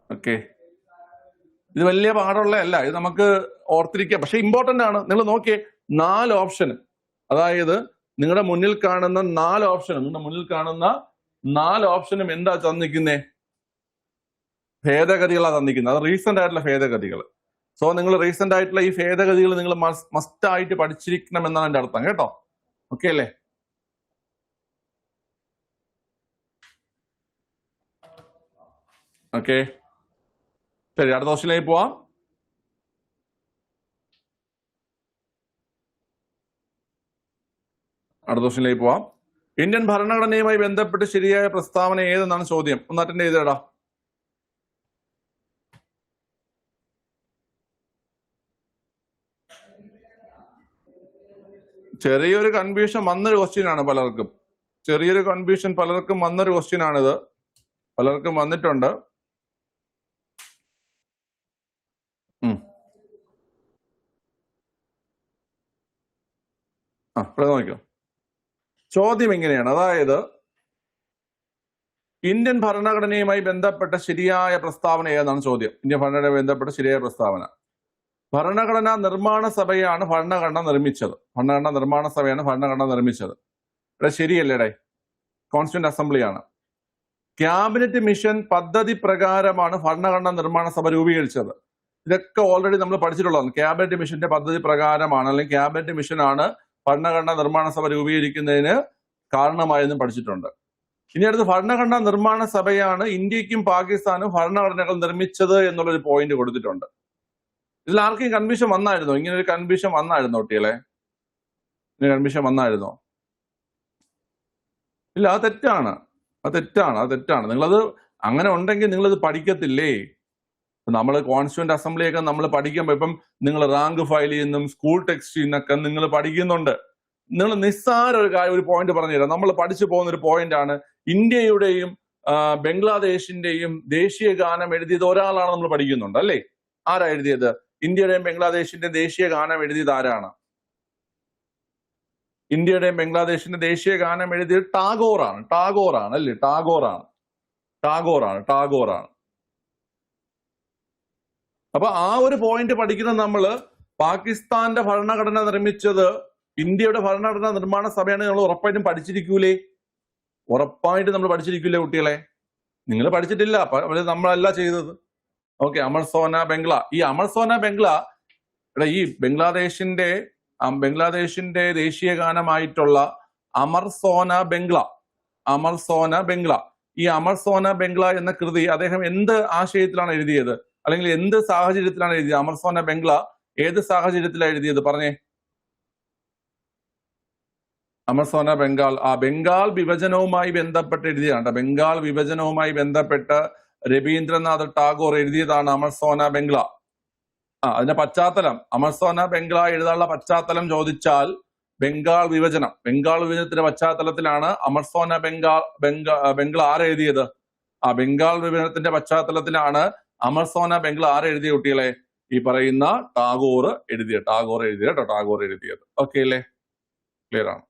ഓക്കെ, ഇത് വലിയ പാടുള്ളതല്ല, ഇത് നമുക്ക് ഓർത്തിരിക്കാം. പക്ഷെ ഇമ്പോർട്ടന്റ് ആണ്. നിങ്ങൾ നോക്കിയേ, 4 ഓപ്ഷൻ, അതായത് നിങ്ങളുടെ മുന്നിൽ കാണുന്ന 4 ഓപ്ഷനും എന്താ തന്നിരിക്കുന്നേ? ഭേദഗതികളാണ് തന്നിരിക്കുന്നത്. അത് റീസെന്റ് ആയിട്ടുള്ള ഭേദഗതികൾ. സോ നിങ്ങൾ റീസെന്റ് ആയിട്ടുള്ള ഈ ഭേദഗതികൾ നിങ്ങൾ മസ്റ്റ് ആയിട്ട് പഠിച്ചിരിക്കണം എന്നാണ് എന്റെ അർത്ഥം കേട്ടോ. ഓക്കെ അല്ലേ? ഓക്കെ, ശരി, അടുത്ത ക്വസ്റ്റ്യനിലേക്ക് പോവാം. ഇന്ത്യൻ ഭരണഘടനയുമായി ബന്ധപ്പെട്ട് ശരിയായ പ്രസ്താവന ഏതെന്നാണ് ചോദ്യം. ഒന്ന് അറ്റൻഡ് ചെയ്തേടാ. ചെറിയൊരു കൺഫ്യൂഷൻ വന്നൊരു ക്വസ്റ്റ്യൻ ആണ് പലർക്കും. വന്നൊരു ക്വസ്റ്റ്യൻ ആണിത്. പലർക്കും വന്നിട്ടുണ്ട്. നോക്കിയോ, ചോദ്യം എങ്ങനെയാണ്? അതായത് ഇന്ത്യൻ ഭരണഘടനയുമായി ബന്ധപ്പെട്ട ശരിയായ പ്രസ്താവന ഏതാണ് ചോദ്യം. ഇന്ത്യൻ ഭരണഘടനയുമായി ബന്ധപ്പെട്ട ശരിയായ പ്രസ്താവന. ഭരണഘടനാ നിർമ്മാണ സഭയാണ് ഭരണഘടന നിർമ്മിച്ചത്. ഇവിടെ ശരിയല്ലേടേ? കോൺസ്റ്റിറ്റ്യൂന്റ് അസംബ്ലിയാണ്. ക്യാബിനറ്റ് മിഷൻ പദ്ധതി പ്രകാരമാണ് ഭരണഘടനാ നിർമ്മാണ സഭ രൂപീകരിച്ചത്. ഇതൊക്കെ ഓൾറെഡി നമ്മൾ പഠിച്ചിട്ടുള്ളതാണ്. ക്യാബിനറ്റ് മിഷന്റെ പദ്ധതി പ്രകാരമാണ്, അല്ലെങ്കിൽ ക്യാബിനറ്റ് മിഷനാണ് ഭരണഘടനാ നിർമ്മാണ സഭ രൂപീകരിക്കുന്നതിന് കാരണമായെന്നും പഠിച്ചിട്ടുണ്ട്. ഇനി അടുത്ത് ഭരണഘടനാ നിർമ്മാണ സഭയാണ് ഇന്ത്യക്കും പാകിസ്ഥാനും ഭരണഘടനകൾ നിർമ്മിച്ചത് എന്നുള്ളൊരു പോയിന്റ് കൊടുത്തിട്ടുണ്ട്. ഇതിൽ ആർക്കും കൺഫ്യൂഷൻ വന്നായിരുന്നോ? ഇങ്ങനെ ഒരു കൺഫ്യൂഷൻ വന്നായിരുന്നോ കുട്ടികളെ? കൺഫ്യൂഷൻ വന്നായിരുന്നോ? ഇല്ല, അത് തെറ്റാണ്. നിങ്ങളത് അങ്ങനെ ഉണ്ടെങ്കിൽ നിങ്ങളത് പഠിക്കത്തില്ലേ? നമ്മൾ കോൺസ്റ്റിറ്റ്യൂന്റ് അസംബ്ലിയൊക്കെ നമ്മൾ പഠിക്കുമ്പോൾ ഇപ്പം നിങ്ങൾ റാങ്ക് ഫയൽ ചെയ്യുന്നതും സ്കൂൾ ടെക്സ്റ്റിൽ നിന്നൊക്കെ നിങ്ങൾ പഠിക്കുന്നുണ്ട്. നിങ്ങൾ നിസ്സാര ഒരു കാര്യം ഒരു പോയിന്റ് പറഞ്ഞു തരാം. നമ്മൾ പഠിച്ചു പോകുന്ന ഒരു പോയിന്റ് ആണ്, ഇന്ത്യയുടെയും ബംഗ്ലാദേശിന്റെയും ദേശീയ ഗാനം എഴുതിയത് ഒരാളാണ് നമ്മൾ പഠിക്കുന്നുണ്ട് അല്ലേ? ആരാ എഴുതിയത്? ഇന്ത്യയുടെയും ബംഗ്ലാദേശിന്റെയും ദേശീയ ഗാനം എഴുതിയത് ആരാണ്? ഇന്ത്യയുടെയും ബംഗ്ലാദേശിന്റെ ദേശീയ ഗാനം എഴുതിയത് ടാഗോറാണ് അല്ലേ? ടാഗോറാണ്. അപ്പൊ ആ ഒരു പോയിന്റ് പഠിക്കുന്ന നമ്മള് പാകിസ്ഥാന്റെ ഭരണഘടന നിർമ്മിച്ചത് ഇന്ത്യയുടെ ഭരണഘടനാ നിർമ്മാണ സഭയാണ്. നമ്മൾ ഉറപ്പായിട്ടും പഠിച്ചിരിക്കൂലേ? ഉറപ്പായിട്ട് നമ്മൾ പഠിച്ചിരിക്കൂലേ കുട്ടികളെ? നിങ്ങൾ പഠിച്ചിട്ടില്ല, നമ്മളല്ല ചെയ്തത്. ഓക്കെ, അമർ സോന ബംഗ്ല. ഈ അമർ സോന ബംഗ്ല ഈ ബംഗ്ലാദേശിന്റെ ദേശീയ ഗാനമായിട്ടുള്ള അമർ സോന ബംഗ്ല. ഈ അമർ സോന ബംഗ്ല എന്ന കൃതി അദ്ദേഹം എന്ത് ആശയത്തിലാണ് എഴുതിയത്, അല്ലെങ്കിൽ എന്ത് സാഹചര്യത്തിലാണ് എഴുതിയത്? അമർ സോന ബംഗ്ല ഏത് സാഹചര്യത്തിലാണ് എഴുതിയത് പറഞ്ഞേ? അമർ സോന ബംഗാൾ വിഭജനവുമായി ബന്ധപ്പെട്ട് എഴുതിയതാണ്. ബംഗാൾ വിഭജനവുമായി ബന്ധപ്പെട്ട് രവീന്ദ്രനാഥ് ടാഗോർ എഴുതിയതാണ് അമർ സോന ബംഗ്ല. അതിന്റെ പശ്ചാത്തലം, അമർ സോന ബംഗ്ല എഴുതാനുള്ള പശ്ചാത്തലം ചോദിച്ചാൽ ബംഗാൾ വിഭജനത്തിന്റെ പശ്ചാത്തലത്തിലാണ് അമർ സോന ബംഗ്ല ആരെഴുതിയത്? ബംഗാൾ വിഭജനത്തിന്റെ പശ്ചാത്തലത്തിലാണ് അമർ സോന ബംഗ്ല ആരെഴുതിയ കുട്ടികളെ? ഈ പറയുന്ന ടാഗോർ എഴുതിയത്. ഓക്കെ അല്ലേ? ക്ലിയർ ആണ്.